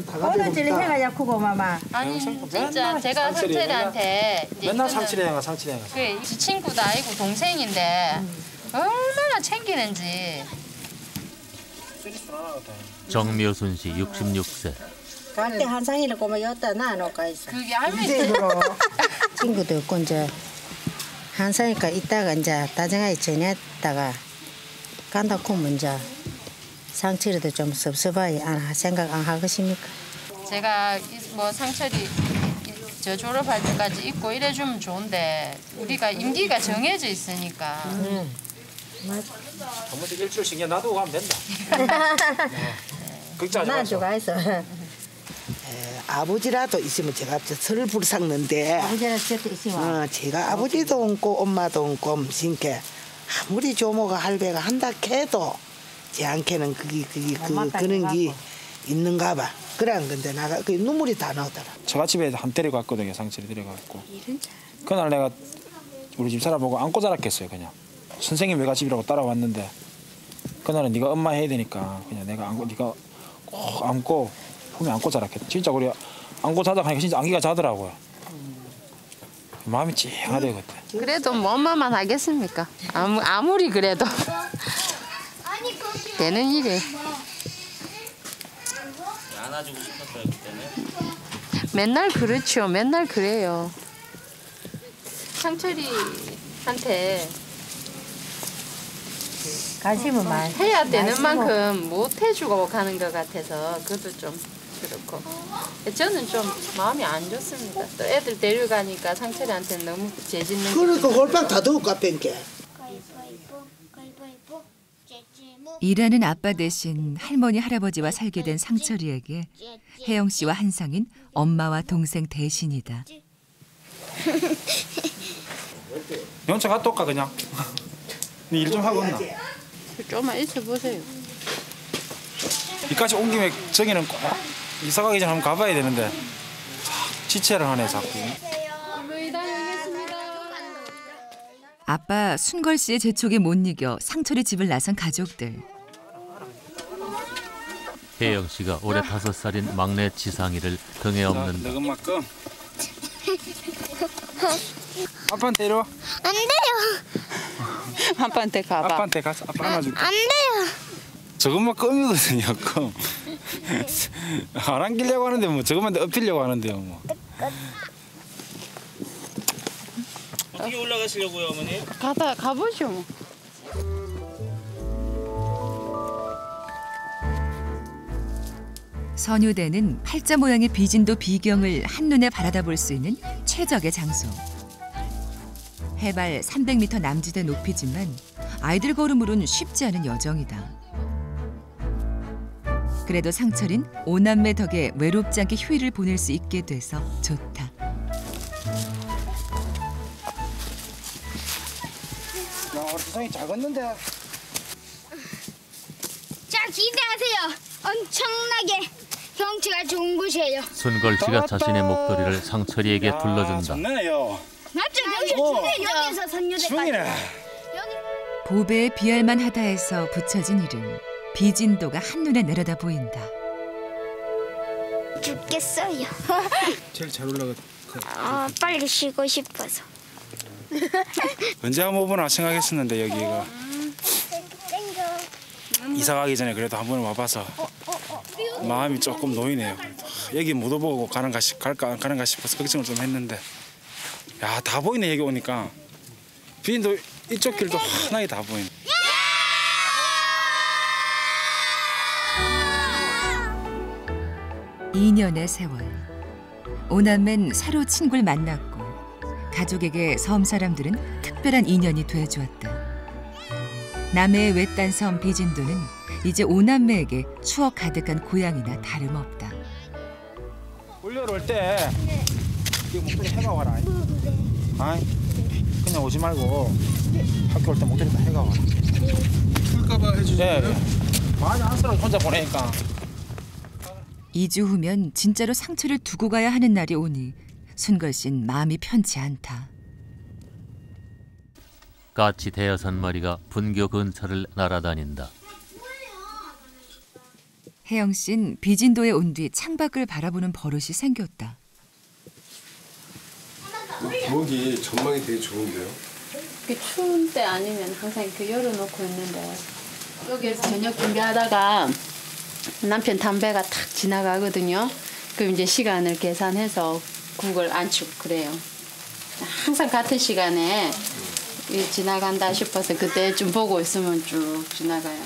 다 가지고 오늘 질 해가 약하고 마마. 아니 진짜 제가 상철이한테 맨날 상철이가 상철이가. 그 친구도 아니고 동생인데 얼마나 챙기는지. 정묘순 씨 66세. 갈 때 한상이를 보면 여기다 놔놓고 있어. 그게 할머니 친구도 없고 이제 한상이가 이따가 이제 다정하게 지냈다가 간다고 하면 이제 상철이도 좀 섭섭하게 생각 안 하겠습니까? 제가 뭐 상철이 저 졸업할 때까지 있고 이래주면 좋은데 우리가 임기가 정해져 있으니까. 맞아. 한 번씩 일주일 신경 놔두고 가면 된다. 걱정하지 마시고. 가서. 아버지라도 있으면 제가 설을 불삭는데 아버지라도 있으면 제가 아버지도 없고 엄마도 없고 없으니까 아무리 조모가 할배가 한다 해도 제한테는 그런 게 있는가 봐. 그런 건데 나가 그 눈물이 다 나오더라. 처갓집에 한 데리고 갔거든요. 상철이 데려갔고. 그날 내가 우리 집 사람 보고 안고 자랐겠어요. 그냥 선생님 외갓집이라고 따라왔는데 그날은 네가 엄마 해야 되니까 그냥 내가 네가 꼭 안고 품에 안고 자랐겠다. 진짜 우리 안고 자다 하니까 진짜 안기가 자더라고요. 마음이 찡하대요 그때. 그래도 뭐 엄마만 하겠습니까? 아무리 그래도 되는 일이. 안아주고 싶었어요 그때는. 맨날 그렇죠. 맨날 그래요. 상철이한테 관심은 많이 해야 되는 만큼 못 해주고 가는 것 같아서 그것도 좀 그렇고. 저는 좀 마음이 안 좋습니다. 또 애들 데려가니까 상철이한테 너무 재짓는. 그러니까 골방 다 더울 것 같으니까. 일하는 아빠 대신 할머니 할아버지와 살게 된 상철이에게 혜영 씨와 한상인 엄마와 동생 대신이다. 연차 갔다 올까 그냥. 네 일 좀 하고 온나. 좀만 있어 보세요. 이까지 온 김에 저기는 꼭 이사 가기 전에 한번 가봐야 되는데 지체를 하네 자꾸. 아빠 순걸 씨의 재촉에 못 이겨 상철이 집을 나선 가족들. 혜영 씨가 올해 5살인 막내 지상이를 등에 업는다. 너건 만큼. 아빠한테 이리 와. 안 돼요. 아빠한테 가봐. 아빠한테 가서 아빠 안아줄게. 안 돼요. 저것만 껌이거든요 껌. 안 안기려고 하는데 뭐 저것만 엎히려고 하는데요 뭐. 어떻게 올라가시려고요 어머니? 가보죠 뭐. 선유대는 팔자 모양의 비진도 비경을 한눈에 바라다 볼 수 있는 최적의 장소. 해발 300m 남짓의 높이지만 아이들 걸음으로는 쉽지 않은 여정이다. 그래도 상철인 5남매 덕에 외롭지 않게 휴일을 보낼 수 있게 돼서 좋다. 야, 우리 지성이 잘 걷는데. 자, 기대하세요. 엄청나게 경치가 좋은 곳이에요. 순걸 씨가 자신의 목도리를 상철이에게 둘러준다. 좋네요. 맞죠? 여기서 선유대까지. 보배에 비할만 하다 해서 붙여진 이름. 비진도가 한눈에 내려다 보인다. 죽겠어요. 제일 잘 올라가. 빨리 쉬고 싶어서. 언제 한번 오보나 생각했었는데 여기가 이사 가기 전에 그래도 한 번 와봐서 마음이 조금 놓이네요. 여기 못 오보고 가는가 싶어서 걱정을 좀 했는데 야, 다 보이네 여기 오니까. 비인도 이쪽 길도 하나에 다 보이네. 2년의 세월. 오남매는 새로 친구를 만났고 가족에게 섬 사람들은 특별한 인연이 돼주었다. 남해의 외딴 섬 비진도는 이제 오남매에게 추억 가득한 고향이나 다름없다. 올여름 올 때 이거 목도리 해가 와라. 아이, 그냥 오지 말고 학교 올 때 목도리 다 해가 와라. 풀까봐 해주세요. 네. 많이 한 사람 혼자 보내니까. 2주 후면 진짜로 상처를 두고 가야 하는 날이 오니 순걸 씨는 마음이 편치 않다. 까치 5마리가 분교 근처를 날아다닌다. 혜영 씨는 비진도에 온 뒤 창밖을 바라보는 버릇이 생겼다. 부엌이 전망이 되게 좋은데요? 추운 때 아니면 항상 이렇게 열어놓고 있는데 여기에서 저녁 준비하다가 남편 담배가 탁 지나가거든요. 그럼 이제 시간을 계산해서 국을 안치고 그래요. 항상 같은 시간에 지나간다 싶어서 그때 좀 보고 있으면 쭉 지나가요.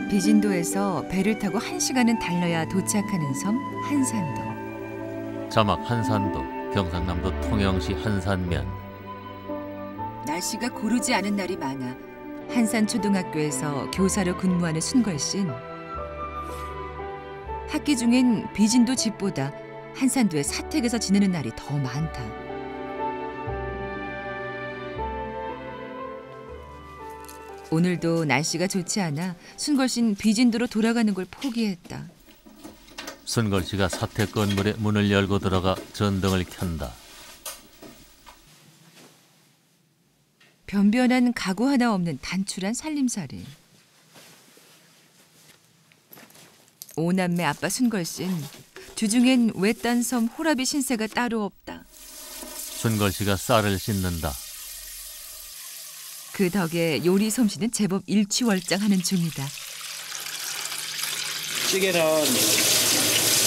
비진도에서 배를 타고 1시간은 달려야 도착하는 섬 한산도. 자막 한산도, 경상남도 통영시 한산면. 날씨가 고르지 않은 날이 많아 한산초등학교에서 교사로 근무하는 순걸 씨는 학기 중엔 비진도 집보다 한산도의 사택에서 지내는 날이 더 많다. 오늘도 날씨가 좋지 않아 순걸 씨는 비진도로 돌아가는 걸 포기했다. 순걸 씨가 사택 건물에 문을 열고 들어가 전등을 켠다. 변변한 가구 하나 없는 단출한 살림살이. 오남매 아빠 순걸 씨는 주중엔 외딴 섬 호라비 신세가 따로 없다. 순걸 씨가 쌀을 씻는다. 그 덕에 요리 솜씨는 제법 일취월장하는 중이다. 찌개는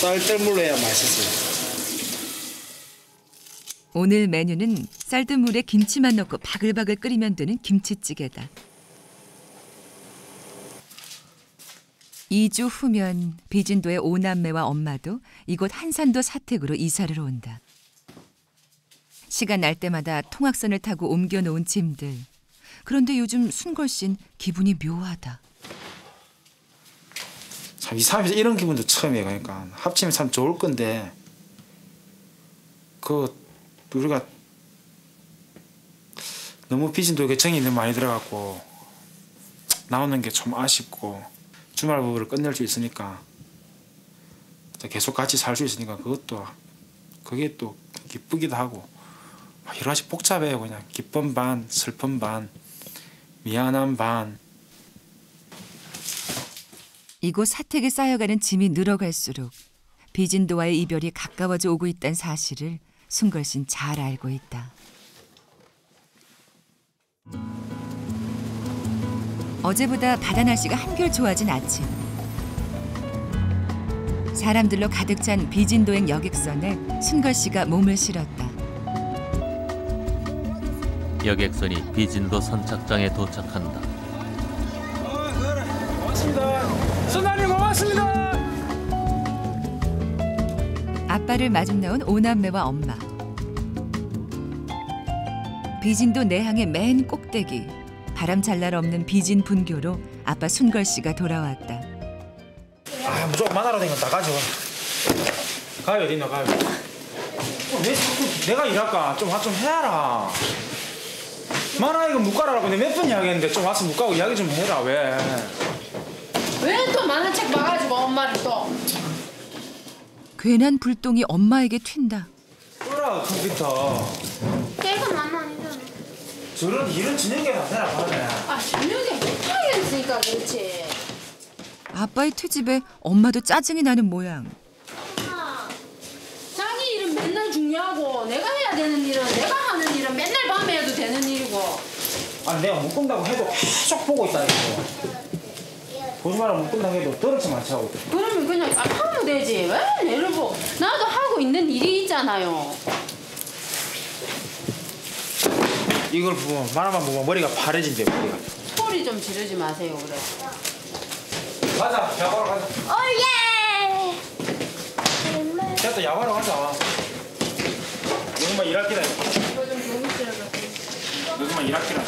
쌀뜨물로 해야 맛있어요. 오늘 메뉴는 쌀뜨물에 김치만 넣고 바글바글 끓이면 되는 김치찌개다. 2주 후면 비진도의 오남매와 엄마도 이곳 한산도 사택으로 이사를 온다. 시간 날 때마다 통학선을 타고 옮겨놓은 짐들. 그런데 요즘 순걸 씨는 기분이 묘하다. 참 이 삶에서 이런 기분도 처음이에요. 그러니까 합치면 참 좋을 건데 우리가 너무 비진도에 정이 너무 많이 들어갖고 나오는 게 좀 아쉽고 주말 부부를 끝낼 수 있으니까 계속 같이 살 수 있으니까 그게 또 기쁘기도 하고 여러 가지 복잡해요. 그냥 기쁨 반, 슬픔 반, 미안함 반. 이곳 사택에 쌓여가는 짐이 늘어갈수록 비진도와의 이별이 가까워져 오고 있다는 사실을 순걸 씨는 잘 알고 있다. 어제보다 바다 날씨가 한결 좋아진 아침. 사람들로 가득 찬 비진도행 여객선에 순걸 씨가 몸을 실었다. 여객선이 비진도 선착장에 도착한다. 고맙습니다. 선장님 고맙습니다. 아빠를 마중 나온 오남매와 엄마. 비진도 내항의 맨 꼭대기, 바람 잘 날 없는 비진 분교로 아빠 순걸 씨가 돌아왔다. 무조건 만나러 다니는 건 다 가져. 가요 어디 있나 가요. 내가 일할까? 좀 해라. 만화 이거 못 가라고 내가 몇 번 이야기했는데 좀 와서 못 가고 이야기 좀 해라. 왜 또 만화책 봐가지고 엄마를 또. 괜한 불똥이 엄마에게 튄다. 끄라 컴퓨터. 내가 만화 아니잖아. 저런 일은 저녁에 다 되나 봐네. 저녁에 못하게 했으니까 그렇지. 아빠의 트집에 엄마도 짜증이 나는 모양. 자기 일은 맨날 중요하고 내가 해야 되는 일은 내가 하는 일은 맨날 밤에 해도 되는 일이고. 내가 못 끈다고 해도 계속 보고 있다 이거. 보지 마라 못 끈다고 해도 더럽지 많지 하고. 그러면 그냥 하면 되지. 왜 내를 보고. 나도 하고 있는 일이 있잖아요. 이걸 보면 만화만 보면 머리가 파래진대 머리가. 소리 좀 지르지 마세요 그래. 가자 야구하러 가자. 오예. 됐다 야구하러 가자. 여기만 일할 기다. 이거 좀 정리시라고. 여기만 일할 기다.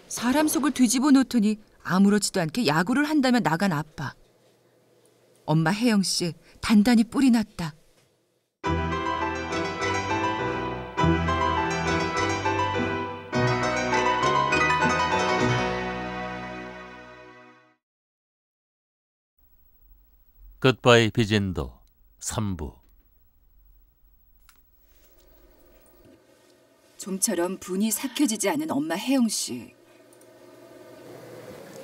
사람 속을 뒤집어 놓더니 아무렇지도 않게 야구를 한다며 나간 아빠. 엄마 혜영 씨 단단히 뿔이 났다. 굿바이 비진도 3부. 좀처럼 분이 삭혀지지 않은 엄마 혜영 씨.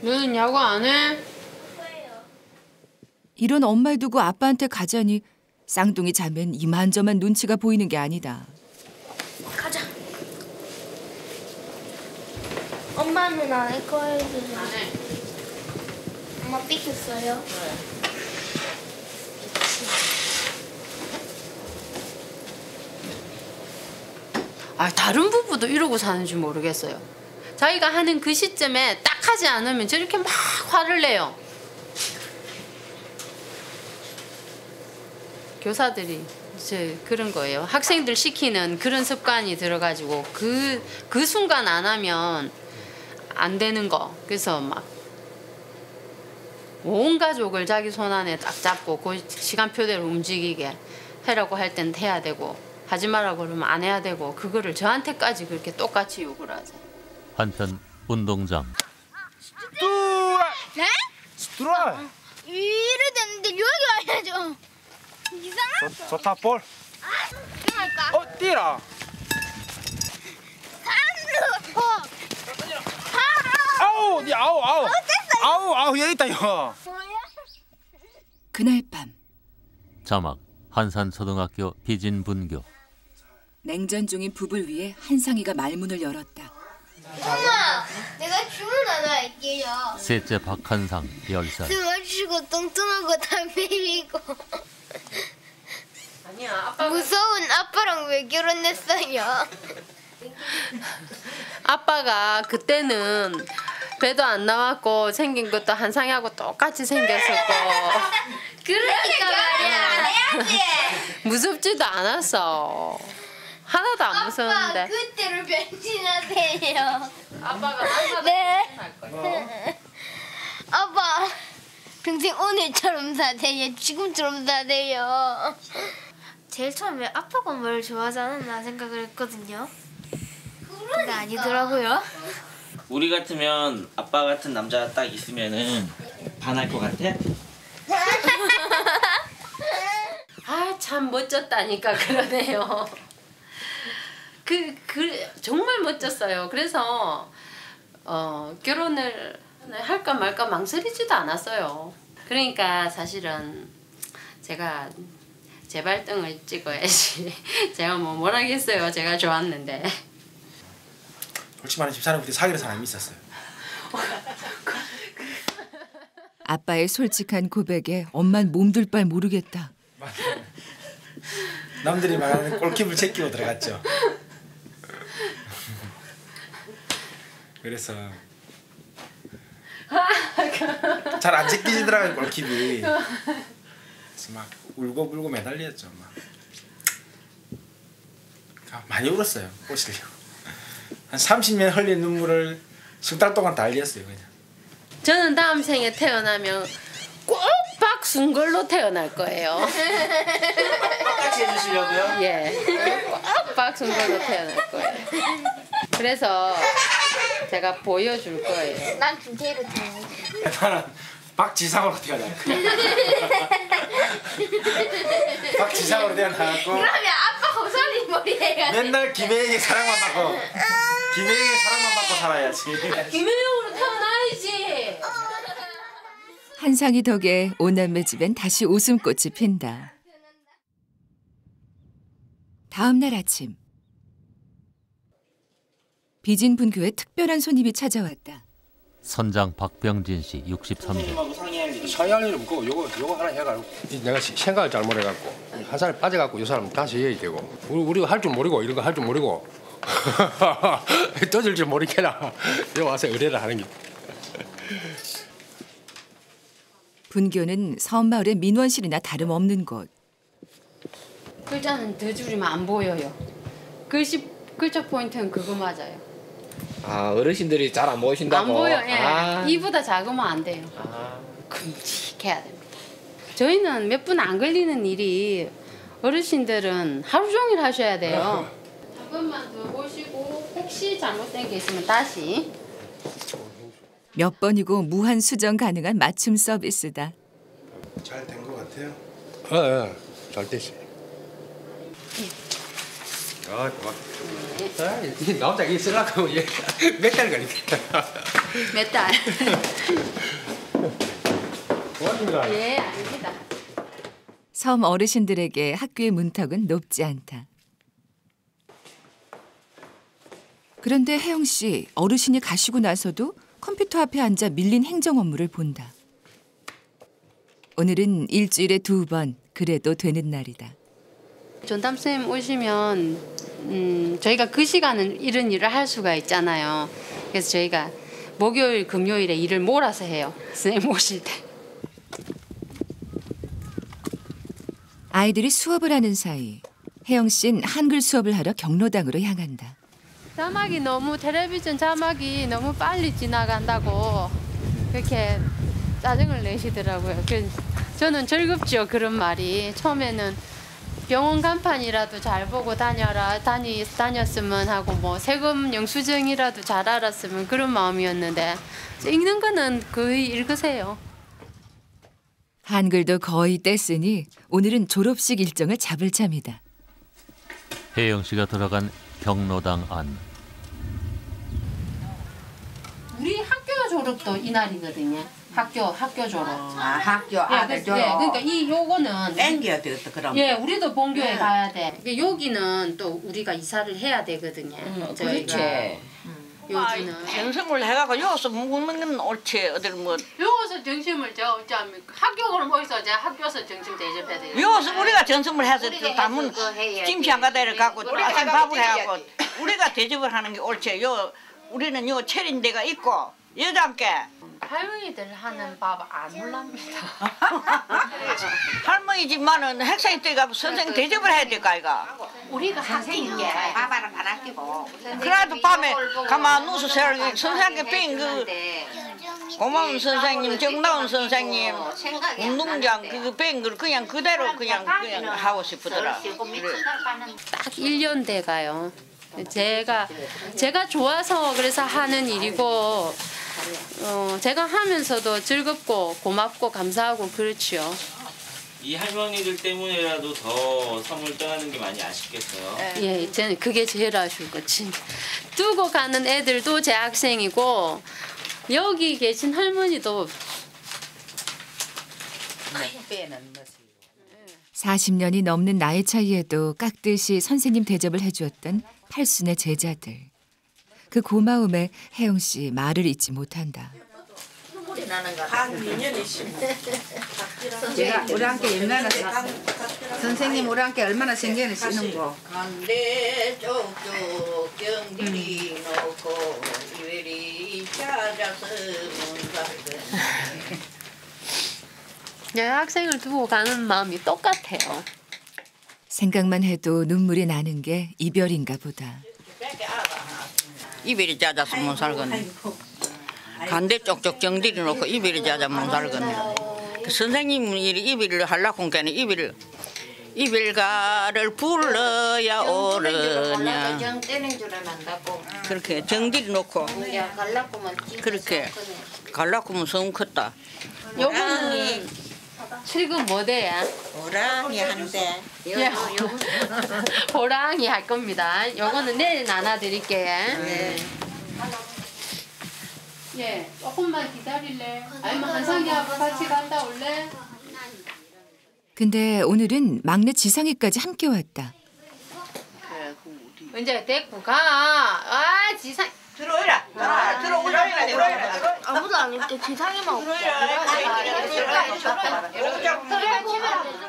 너는 야구 안 해? 이런 엄마를 두고 아빠한테 가자니 쌍둥이 자매는 이만저만 눈치가 보이는 게 아니다. 가자. 엄마는 안 할 거예요. 안 해. 엄마 삐졌어요. 다른 부부도 이러고 사는지 모르겠어요. 자기가 하는 그 시점에 딱 하지 않으면 저렇게 막 화를 내요. 교사들이 이제 그런 거예요. 학생들 시키는 그런 습관이 들어가지고 그 순간 안 하면 안 되는 거. 그래서 막 온 가족을 자기 손 안에 딱 잡고 그 시간표대로 움직이게 하라고 할 땐 해야 되고 하지 말라고 그러면 안 해야 되고 그거를 저한테까지 그렇게 똑같이 요구를 하죠. 한편 운동장. 네? 들어와. 이래 되는데 여기 와야죠. 이상하죠? 좋다 볼. 할까? 뛰라. 아우, 니 아우 여기 있다 이거. 그날 밤 자막 한산초등학교 비진분교. 냉전 중인 부부를 위해 한상이가 말문을 열었다. 엄마, 내가 주문 하나 할게요. 셋째 박한상 10살. 숨 마시고 뚱뚱하고 담배 피고. 아니야, 무서운 아빠랑 왜 결혼했어요? 아빠가 그때는 배도 안 나왔고 생긴 것도 한상이하고 똑같이 생겼었고 그러니까 말이야. 해야지. 무섭지도 않았어. 하나도 안 무서운데. 아빠 그때로 변신하세요. 아빠가 항상 네. 아빠 평생 오늘처럼 사세요. 지금처럼 사세요. 제일 처음에 아빠가 뭘 좋아하지 않았나 생각을 했거든요. 근데 아니더라고요. 우리 같으면 아빠 같은 남자 딱 있으면은 반할 것 같아? 아, 참 멋졌다니까 그러네요. 정말 멋졌어요. 그래서 결혼을 할까 말까 망설이지도 않았어요. 그러니까 사실은 제가 제 발등을 찍어야지. 제가 뭘 하겠어요. 제가 좋았는데. 솔직히 말해 집사람 그때 사귀는 사람이 있었어요. 아빠의 솔직한 고백에 엄만 몸둘 바를 모르겠다. 남들이 말하는 골킵을 제끼고 들어갔죠. 그래서 잘 안 제끼지더라고요 골킵이. 그래서 막 울고 매달렸죠. 막 많이 울었어요. 꼬시려고. 한 30년 흘린 눈물을 10달 동안 다 흘렸어요 그냥. 저는 다음 생에 태어나면 꼭 박순걸로 태어날 거예요. 똑같이 해주시려고요? 예, 꼭 박순걸로 태어날 거예요. 그래서 제가 보여줄 거예요. 난 주제로 태어나지. 나는 박지상으로 태어날 거야. 박지상으로 태어나고 그러면 아빠 호선이 머리 해야 돼. 맨날 김혜영이 사랑만 받고 살아야지. 김혜영으로 태어나야지. 한상이 덕에 오남매 집엔 다시 웃음꽃이 핀다. 다음 날 아침 비진분교에 특별한 손님이 찾아왔다. 선장 박병진 씨 63세. 상의할 일은 없고 요거 하나 해가지고 내가 생각을 잘못해갖고 한 사람이 빠져갖고 이 사람 다시 해야 되고 우리가 할 줄 모르고 이런 거 할 줄 모르고 떠들 줄 모르겠나 여기 와서 의뢰를 하는 게. 분교는 섬마을의 민원실이나 다름없는 곳. 글자는 더 줄이면 안 보여요. 글자 포인트는 그거 맞아요. 아 어르신들이 잘 안 보이신다고? 안 보여. 예. 아. 이보다 작으면 안 돼요. 큼직해야 됩니다. 저희는 몇 분 안 걸리는 일이 어르신들은 하루 종일 하셔야 돼요. 잠깐만 더 보시고 혹시 잘못된 게 있으면 다시. 몇 번이고 무한 수정 가능한 맞춤 서비스다. 잘 된 것 같아요. 예, 잘 됐어요. 아, 고맙다. 나 혼자 이 쓰려고 몇 달 걸리겠다. 몇 달? 고맙습니다. 예, 아닙니다. 섬 어르신들에게 학교의 문턱은 높지 않다. 그런데 혜영 씨, 어르신이 가시고 나서도 컴퓨터 앞에 앉아 밀린 행정 업무를 본다. 오늘은 일주일에 2번 그래도 되는 날이다. 전담쌤 오시면 저희가 그 시간은 이런 일을 할 수가 있잖아요. 그래서 저희가 목요일, 금요일에 일을 몰아서 해요. 선생님 오실 때. 아이들이 수업을 하는 사이 혜영 씨는 한글 수업을 하러 경로당으로 향한다. 자막이 너무 텔레비전 자막이 너무 빨리 지나간다고 그렇게 짜증을 내시더라고요. 저는 즐겁죠. 그런 말이. 처음에는 병원 간판이라도 잘 보고 다녔으면 하고 뭐 세금 영수증이라도 잘 알았으면 그런 마음이었는데 읽는 거는 거의 읽으세요. 한글도 거의 뗐으니 오늘은 졸업식 일정을 잡을 참이다. 혜영 씨가 들어간 경로당 안. 우리 학교 졸업도 이날이거든요. 학교 졸업. 학교 아들 졸업. 그러니까 요거는 땡겨야 되겠다 그럼. 예, 우리도 본교에 가야 돼. 여기는 또 우리가 이사를 해야 되거든요. 그렇지. 여기는 정심을 해가고 여기서 묵는 건 옳지. 어딜 뭐. 여기서 정심을 제가 어찌합니까? 학교는 어디서 제가 학교에서 정심 대접해야 돼요. 여기서 우리가 정심을 해서 담은 김치 한 가닥을 갖고 아침 밥을 해갖고 우리가 대접을 하는 게 옳지. 우리는 요 차린 데가 있고 여자께 할머니들 하는 밥 안 올랍니다. 할머니지만은 학생 때 가서 선생님 대접을 해야 될까 이가. 우리가 학생인 게 밥 하나 받았기고. 그래도 밤에 가만 누워서 선생님께 빈 고마운 선생님, 정다운 선생님, 운동장 빈 걸 그냥 그대로 그냥 하고 싶더라. 딱 1년 돼 가요. 제가 좋아서 그래서 하는 일이고 제가 하면서도 즐겁고 고맙고 감사하고 그렇죠. 이 할머니들 때문에라도 더 선물 떠나는 게 많이 아쉽겠어요. 예, 저는 그게 제일 아쉬울 것 진짜. 두고 가는 애들도 제 학생이고 여기 계신 할머니도 40년이 넘는 나이 차이에도 깍듯이 선생님 대접을 해주었던 팔순의 제자들. 그 고마움에 혜영 씨 말을 잊지 못한다. 제가 우리 함께 얼마나 선생님 우리 함께 얼마나 신경을 쓰는 거. 간대 쪽쪽 경들이 놓고 이외리 찾아서 내 학생을 두고 가는 마음이 똑같아요. 생각만 해도 눈물이 나는 게 이별인가 보다. 이별이 잦아서 못 살겠네. 간대 쪽쪽 정들이 놓고 이별이 잦아 못 살겠네. 그 선생님이 이별을 하려고 한 게는 이별가를 불러야 오르냐. 정 떼는 줄은 안다고. 그렇게 정들이 놓고 그렇게 갈라꾸면 성 컸다. 요거는 지금 뭐 돼야? 호랑이 한대. 예, 호랑이 할 겁니다. 요거는 내일 나눠드릴게요. 네. 예, 조금만 기다릴래? 아니면 한상이하고 같이 갔다 올래? 근데 오늘은 막내 지상이까지 함께 왔다. 이제 데리고 가. 아, 지상. 들어오라. 들어오라. 아무도 안 올게. 지상이만 올게.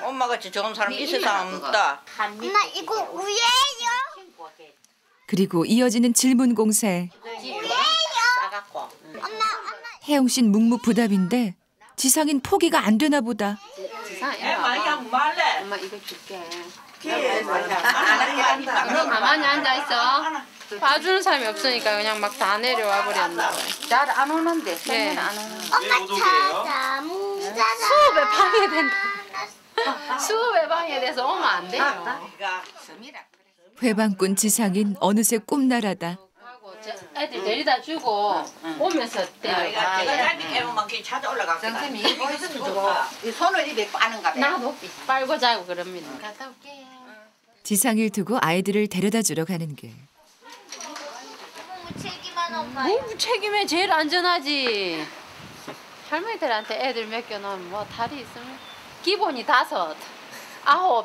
엄마같이 좋은 사람 있을 사람 없다. 엄마 이거 우예요? 그리고 이어지는 질문 공세. 우예요? 혜영 씨는 묵묵부답인데 지상인 포기가 안 되나 보다. 많이 하면 말래. 엄마 이거 줄게. 너 가만히 앉아 있어. 봐주는 사람이 없으니까 그냥 막 다 내려와 버렸나. 잘 안 오는데. 네. 안 오는. 엄마 찾아. 수업에 방해된다. 수업에 방해돼서 오면 안 돼요. 회방꾼 지상인 어느새 꿈나라다. 애들 데려다 주고 오면서 내가 짧게만 찾아 올라가. 선생님이 이거 있으면 주고 이 손을 입에 빠는가 봐. 나도 빨고 자고 그럽니다. 갔다 올게요. 지상일 두고 아이들을 데려다 주러 가는 길. 뭐 무책임해. 제일 안전하지. 할머니들한테 애들 맡겨놓으면 뭐 다리 있으면 기본이 5,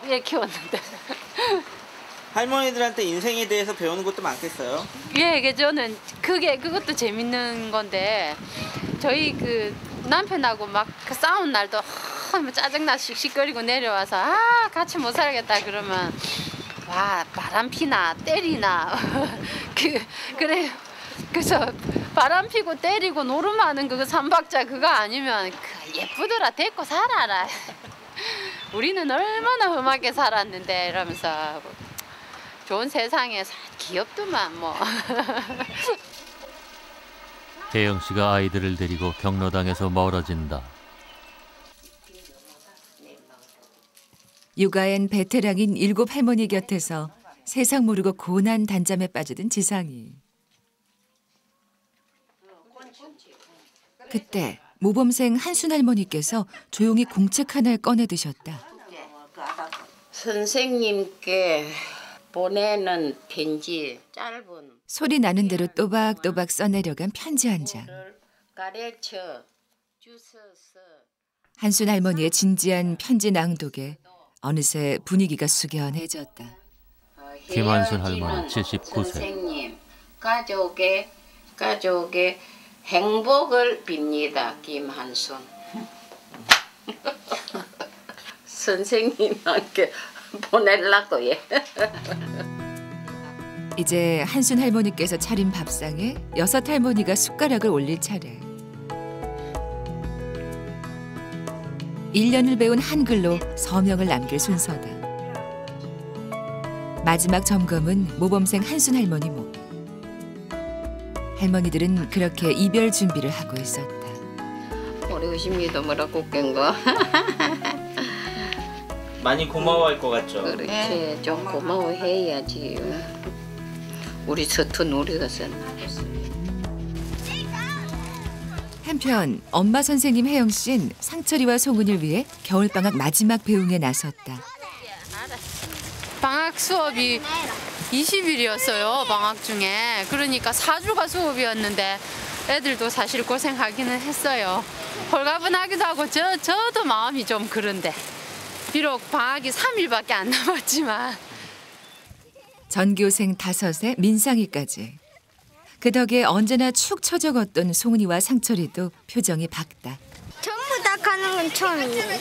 9 애 키웠는데. 할머니들한테 인생에 대해서 배우는 것도 많겠어요? 예, 저는 그것도 재밌는 건데 저희 그 남편하고 막 그 싸운 날도 짜증나 씩씩거리고 내려와서 같이 못 살겠다 그러면 와 바람 피나 때리나 그래요. 그래서 바람 피고 때리고 노름하는 그거 삼박자 그거 아니면 예쁘더라 데리고 살아라. 우리는 얼마나 험하게 살았는데 이러면서 좋은 세상에 귀엽더만 뭐. 혜영 씨가 아이들을 데리고 경로당에서 멀어진다. 육아엔 베테랑인 7 할머니 곁에서 세상 모르고 고난 단잠에 빠지던 지상이. 그때 모범생 한순 할머니께서 조용히 공책 하나를 꺼내 드셨다. 선생님께 보내는 편지 짧은 소리 나는 대로 또박또박 써내려간 편지 한 장. 가르쳐 주셔서 한순 할머니의 진지한 편지 낭독에 어느새 분위기가 숙연해졌다. 김한순 할머니 79세. 선생님 가족의 행복을 빕니다. 김한순. 선생님한테 보내려고 예. 이제 한순 할머니께서 차린 밥상에 6 할머니가 숟가락을 올릴 차례. 1년을 배운 한글로 서명을 남길 순서다. 마지막 점검은 모범생 한순 할머니 목. 할머니들은 그렇게 이별 준비를 하고 있었다. 우리 의심이도 뭐라고 깬 거. 많이 고마워할 것 같죠? 그렇지. 좀 고마워해야지. 우리 서툰 우리가 썼나. 한편 엄마 선생님 혜영 씨는 상철이와 송은이를 위해 겨울방학 마지막 배웅에 나섰다. 방학 수업이 20일이었어요. 방학 중에. 그러니까 4주가 수업이었는데 애들도 사실 고생하기는 했어요. 홀가분하기도 하고 저도 마음이 좀 그런데. 비록 방학이 3일밖에 안 남았지만. 전교생 5에 민상이까지. 그 덕에 언제나 축 처져 걷던 송은이와 상철이도 표정이 밝다. 전부 다 가는 건 처음이에요.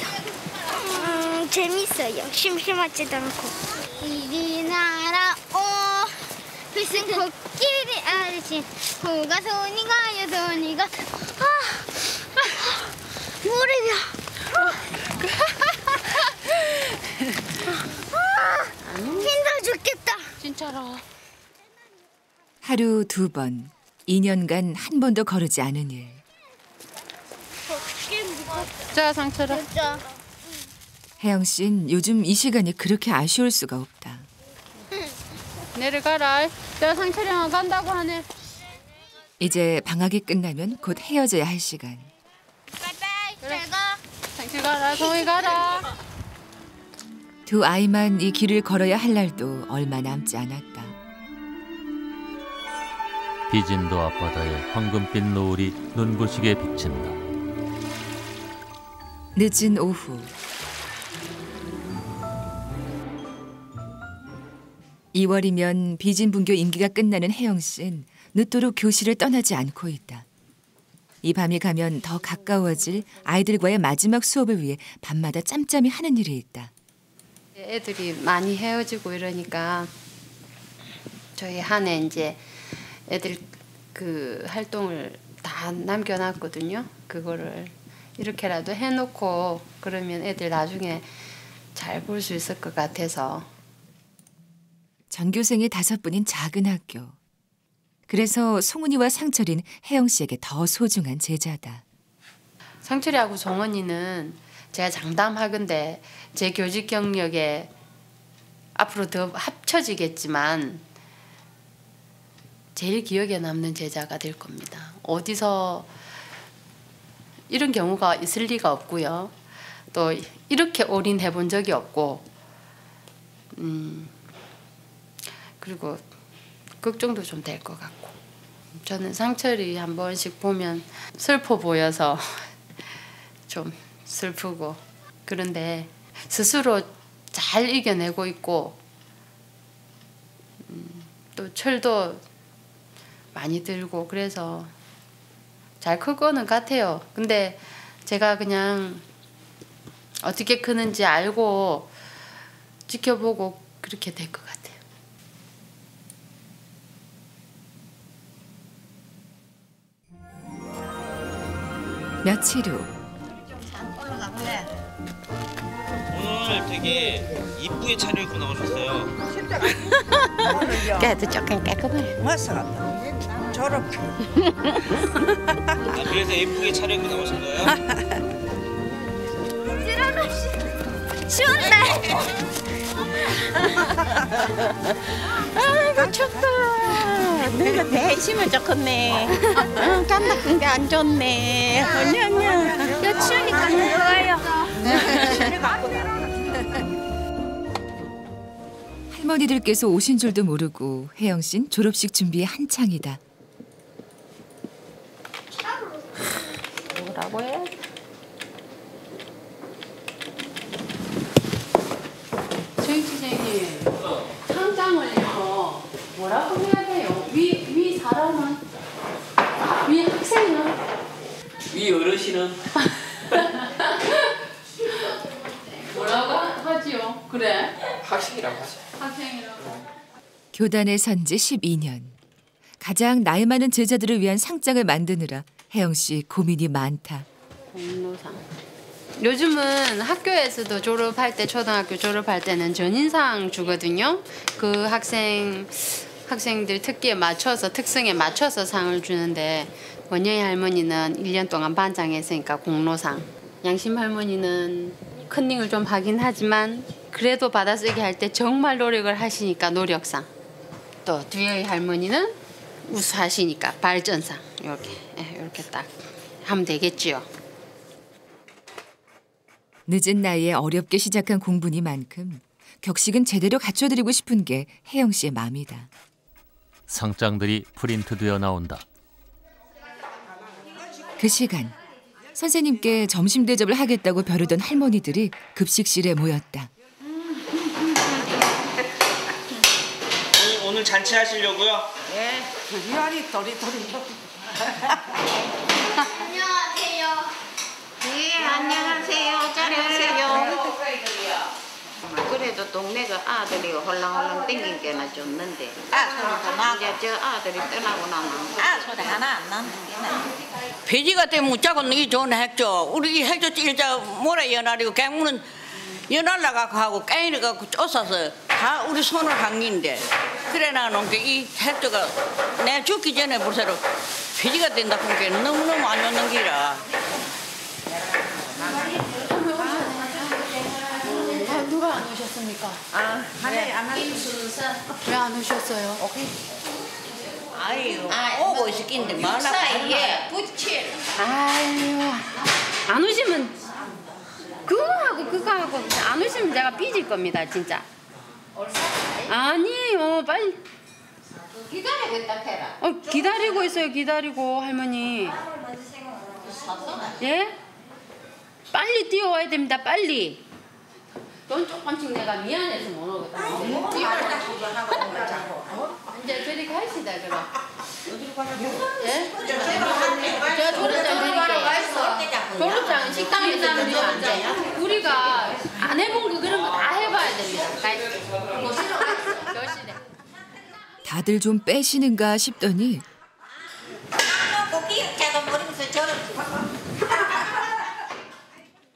재밌어요. 심심하지도 않고. 이리 날아오 글쓴 코끼리 아저씨 호가 손이 가요 손이 가 무릎이야. 힘들어 죽겠다. 진짜로. 하루 2번, 2년간 한 번도 거르지 않은 일. 자, 상철아. 혜영 씨는 요즘 이 시간이 그렇게 아쉬울 수가 없다. 내려가라. 자, 상철이랑 간다고 하네. 이제 방학이 끝나면 곧 헤어져야 할 시간. 그래. 상철 가라. 송이 가라. 2 아이만 이 길을 걸어야 할 날도 얼마 남지 않았다. 비진도 앞바다에 황금빛 노을이 눈부시게 비친다. 늦은 오후. 2월이면 비진분교 임기가 끝나는 혜영 씨는 늦도록 교실을 떠나지 않고 있다. 이 밤이 가면 더 가까워질 아이들과의 마지막 수업을 위해 밤마다 짬짬이 하는 일이 있다. 애들이 많이 헤어지고 이러니까 저희 한 해 이제 애들 그 활동을 다 남겨놨거든요. 그거를 이렇게라도 해놓고 그러면 애들 나중에 잘 볼 수 있을 것 같아서. 전교생이 5분인 작은 학교. 그래서 송은이와 상철이는 혜영 씨에게 더 소중한 제자다. 상철이하고 정원이는 제가 장담하건대 제 교직 경력에 앞으로 더 합쳐지겠지만 제일 기억에 남는 제자가 될 겁니다. 어디서 이런 경우가 있을 리가 없고요. 또 이렇게 올인해 본 적이 없고 그리고 걱정도 좀 될 것 같고. 저는 상철이 한 번씩 보면 슬퍼 보여서 좀 슬프고 그런데 스스로 잘 이겨내고 있고 또 철도 많이 들고 그래서 잘 클 거는 같아요. 근데 제가 그냥 어떻게 크는지 알고 지켜보고 그렇게 될 것 같아요. . 며칠 후 오늘 되게 이쁘게 차려입고 나오셨어요. 그래도 조금 깔끔해. 멋있어. 졸업. 아, 그래서 예쁘게 차려입고 나오신 거예요? 시원해. 아이고 춥다. 내가 배 있으면 좋겠네. 간다 근데 안 좋네. 언니야. 야 추우니까 좋아요. 할머니들께서 오신 줄도 모르고 혜영 씨는 졸업식 준비에 한창이다. 뭐라고 해? 정치생님 상장을요 뭐라고 해야 돼요? 위 사람은? 위 학생은? 위 어르신은? 뭐라고 하지요? 그래? 학생이라고 하죠. 학생이라고. 교단에 선 지 12년. 가장 나이 많은 제자들을 위한 상장을 만드느라 혜영 씨 고민이 많다. 공로상. 요즘은 학교에서도 졸업할 때 초등학교 졸업할 때는 전인상 주거든요. 그 학생들 특기에 맞춰서 특성에 맞춰서 상을 주는데 원영이 할머니는 1년 동안 반장에 했으니까 공로상. 양심 할머니는 컨닝을 좀 하긴 하지만 그래도 받아쓰기 할 때 정말 노력을 하시니까 노력상. 또 두여의 할머니는 우수하시니까 발전상. 이렇게 딱 하면 되겠지요. 늦은 나이에 어렵게 시작한 공부니만큼 격식은 제대로 갖춰드리고 싶은 게 혜영 씨의 마음이다. 상장들이 프린트되어 나온다. 그 시간 선생님께 점심 대접을 하겠다고 벼르던 할머니들이 급식실에 모였다. 오늘 잔치 하시려고요? 예. 유아리 도리도리. 안녕하세요. 네 안녕하세요. 잘하세요. 그래도 동네가 아들이 홀랑홀랑 땡긴 게나 줬는데 이제 저 아들이 떠나고 나면 소리 하나 안 나는 게 폐지가 되면 무조건 이 좋은 했죠. 우리 이 해줬지 일자 모래 연하리고 갱무는 연할라가고 하고 깨이가고 쫓아서 다 우리 손을 한긴데 그래 나는 이 핵조가 내 죽기 전에 벌써로 폐지가 된다 보니까 너무너무 안 좋는 기라. 누가 안 오셨습니까? 하늘이 안 하는 왜 안 오셨어요? 아유 오고 있었긴데 말라고 예 붙일 아유 안 오시면 그거 하고 안 오시면 제가 삐질 겁니다 진짜. 아니에요 빨리 기다리고 있다 해라. 기다리고 있어요. 기다리고 할머니. 예? 빨리 뛰어와야 됩니다. 빨리. 돈 조금씩 내가 미안해서 못 오거든. 이제 저리 가시다 그럼. 예? 제가 졸업장 드릴게요. 졸업장 식당에서 드리면 안 돼요. 우리가 안 해본 거 그런 거 다 해봐야 됩니다. 교실에. 다들 좀 빼시는가 싶더니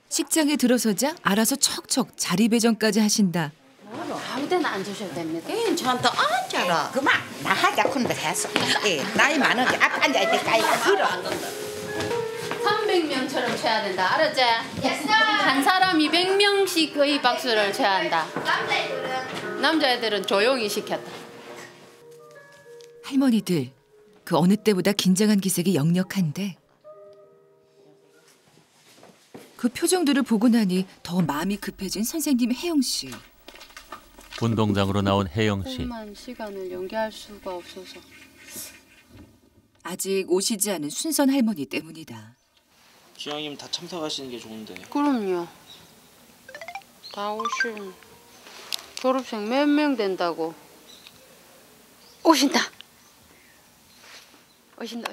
식장에 들어서자 알아서 척척 자리 배정까지 하신다. 아무 데나 앉으셔도 됩니다. 괜찮다. 앉아라. 그만. 나 하자 큰데 했어. 예, 나이 많은 게 앞에 앉아야 돼. 까이가 길어. 300명처럼 쳐야 된다. 알았지? 한 사람 200명씩 거의 박수를 쳐야 한다. 남자애들은 조용히 시켰다. 할머니들 그 어느 때보다 긴장한 기색이 역력한데 그 표정들을 보고 나니 더 마음이 급해진 선생님 혜영 씨. 운동장으로 나온 혜영 씨. 조금만 시간을 연기할 수가 없어서. 아직 오시지 않은 순선 할머니 때문이다. 주영님 다 참석하시는 게 좋은데. 그럼요. 다 오시면 졸업생 몇 명 된다고. 오신다. 오신다.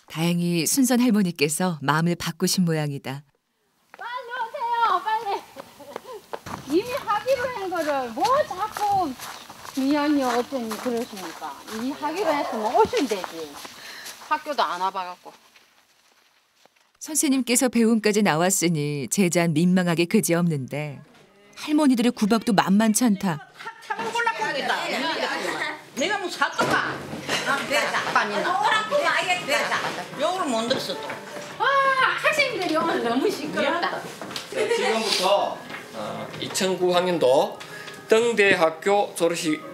다행히 순선 할머니께서 마음을 바꾸신 모양이다. 빨리. 이미 하기로 한 거를 뭐 자꾸 미안해요 어쩌니 그러십니까? 이미 하기로 했으면 오시면 되지. 학교도 안 와봐갖고. 선생님께서 배움까지 나왔으니 제자는 민망하게 그지없는데 할머니들의 구박도 만만치 않다. 내가 뭐 사또가 욕을 못 들었어 또. 와, 학생들이 오늘 너무 시끄럽다. 네, 지금부터 2009학년도 등대학교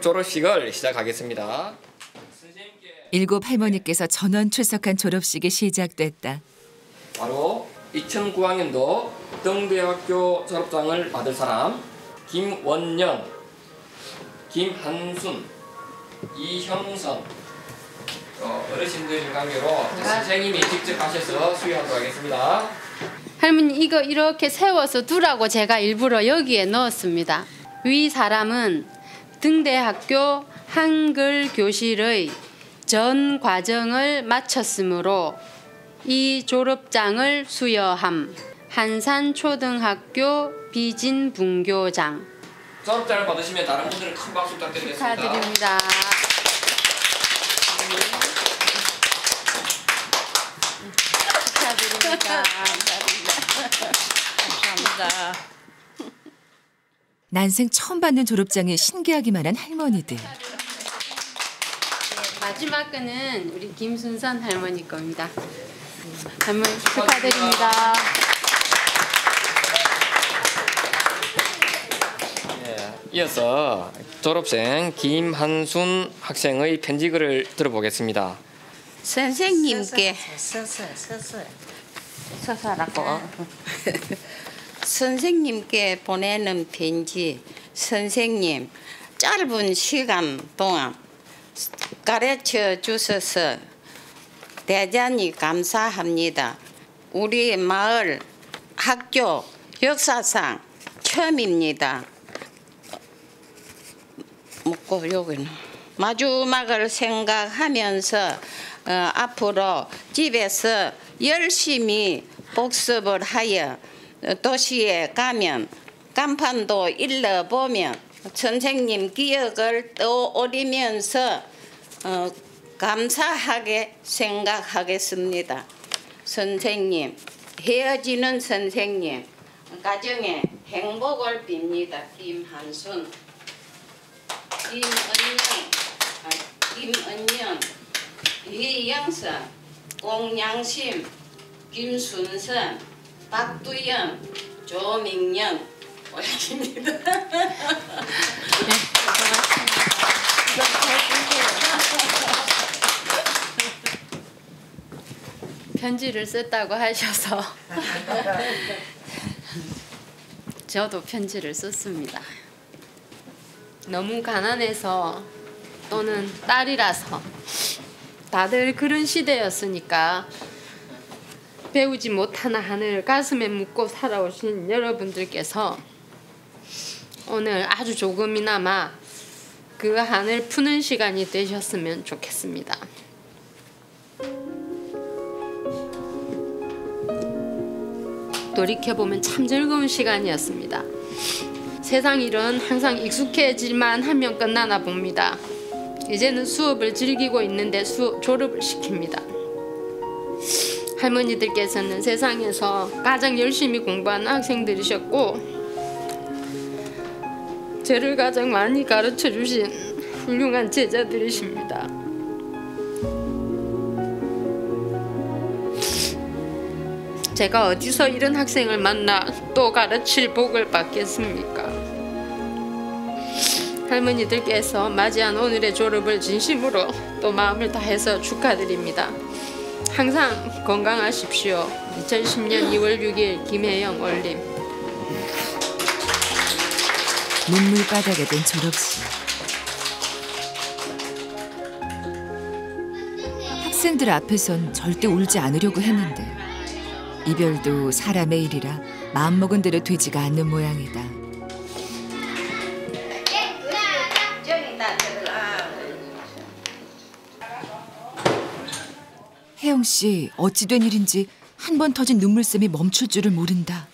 졸업식을 시작하겠습니다. 7 할머니께서 전원 출석한 졸업식이 시작됐다. 바로 2009학년도 등대학교 졸업장을 받을 사람 김원영, 김한순, 이형선 어르신들 관계로 선생님이 직접 하셔서 수여하도록 하겠습니다. 할머니 이거 이렇게 세워서 두라고 제가 일부러 여기에 넣었습니다. 위 사람은 등대학교 한글 교실의 전 과정을 마쳤으므로 이 졸업장을 수여함. 한산초등학교 비진분교장. 졸업장을 받으시면 다른 분들은 큰 박수 부탁드리겠습니다. 축하드립니다. 축하드립니다. 감사합니다. 난생 처음 받는 졸업장에 신기하기만 한 할머니들. 마지막 거는 우리 김순선 할머니 겁니다. 할머니 축하드립니다. 이어서 졸업생 김한순 학생의 편지글을 들어보겠습니다. 선생님께 서서라고 선생님께 보내는 편지. 선생님, 짧은 시간 동안 가르쳐 주셔서 대단히 감사합니다. 우리 마을 학교 역사상 처음입니다. 먹고 여기는 마지막을 생각하면서 앞으로 집에서 열심히 복습을 하여 도시에 가면 간판도 읽어보면 선생님 기억을 떠올리면서 감사하게 생각하겠습니다. 선생님, 헤어지는 선생님, 가정에 행복을 빕니다. 김한순, 김은영, 이영선, 공양심, 김순선, 박두영, 조민영 올립니다. 네, 편지를 썼다고 하셔서 저도 편지를 썼습니다. 너무 가난해서 또는 딸이라서 다들 그런 시대였으니까 배우지 못하나 한을 가슴에 묻고 살아오신 여러분들께서 오늘 아주 조금이나마 그 한을 푸는 시간이 되셨으면 좋겠습니다. 돌이켜보면 참 즐거운 시간이었습니다. 세상 일은 항상 익숙해질만 하면 끝나나 봅니다. 이제는 수업을 즐기고 있는데 졸업을 시킵니다. 할머니들께서는 세상에서 가장 열심히 공부하는 학생들이셨고 저를 가장 많이 가르쳐 주신 훌륭한 제자들이십니다. 제가 어디서 이런 학생을 만나 또 가르칠 복을 받겠습니까? 할머니들께서 맞이한 오늘의 졸업을 진심으로 또 마음을 다해서 축하드립니다. 항상 건강하십시오. 2010년 2월 6일 김혜영 올림. 눈물바닥에 든 졸업식. 학생들 앞에선 절대 울지 않으려고 했는데 이별도 사람의 일이라 마음먹은 대로 되지가 않는 모양이다. 혜영 씨 어찌 된 일인지 한 번 터진 눈물샘이 멈출 줄을 모른다.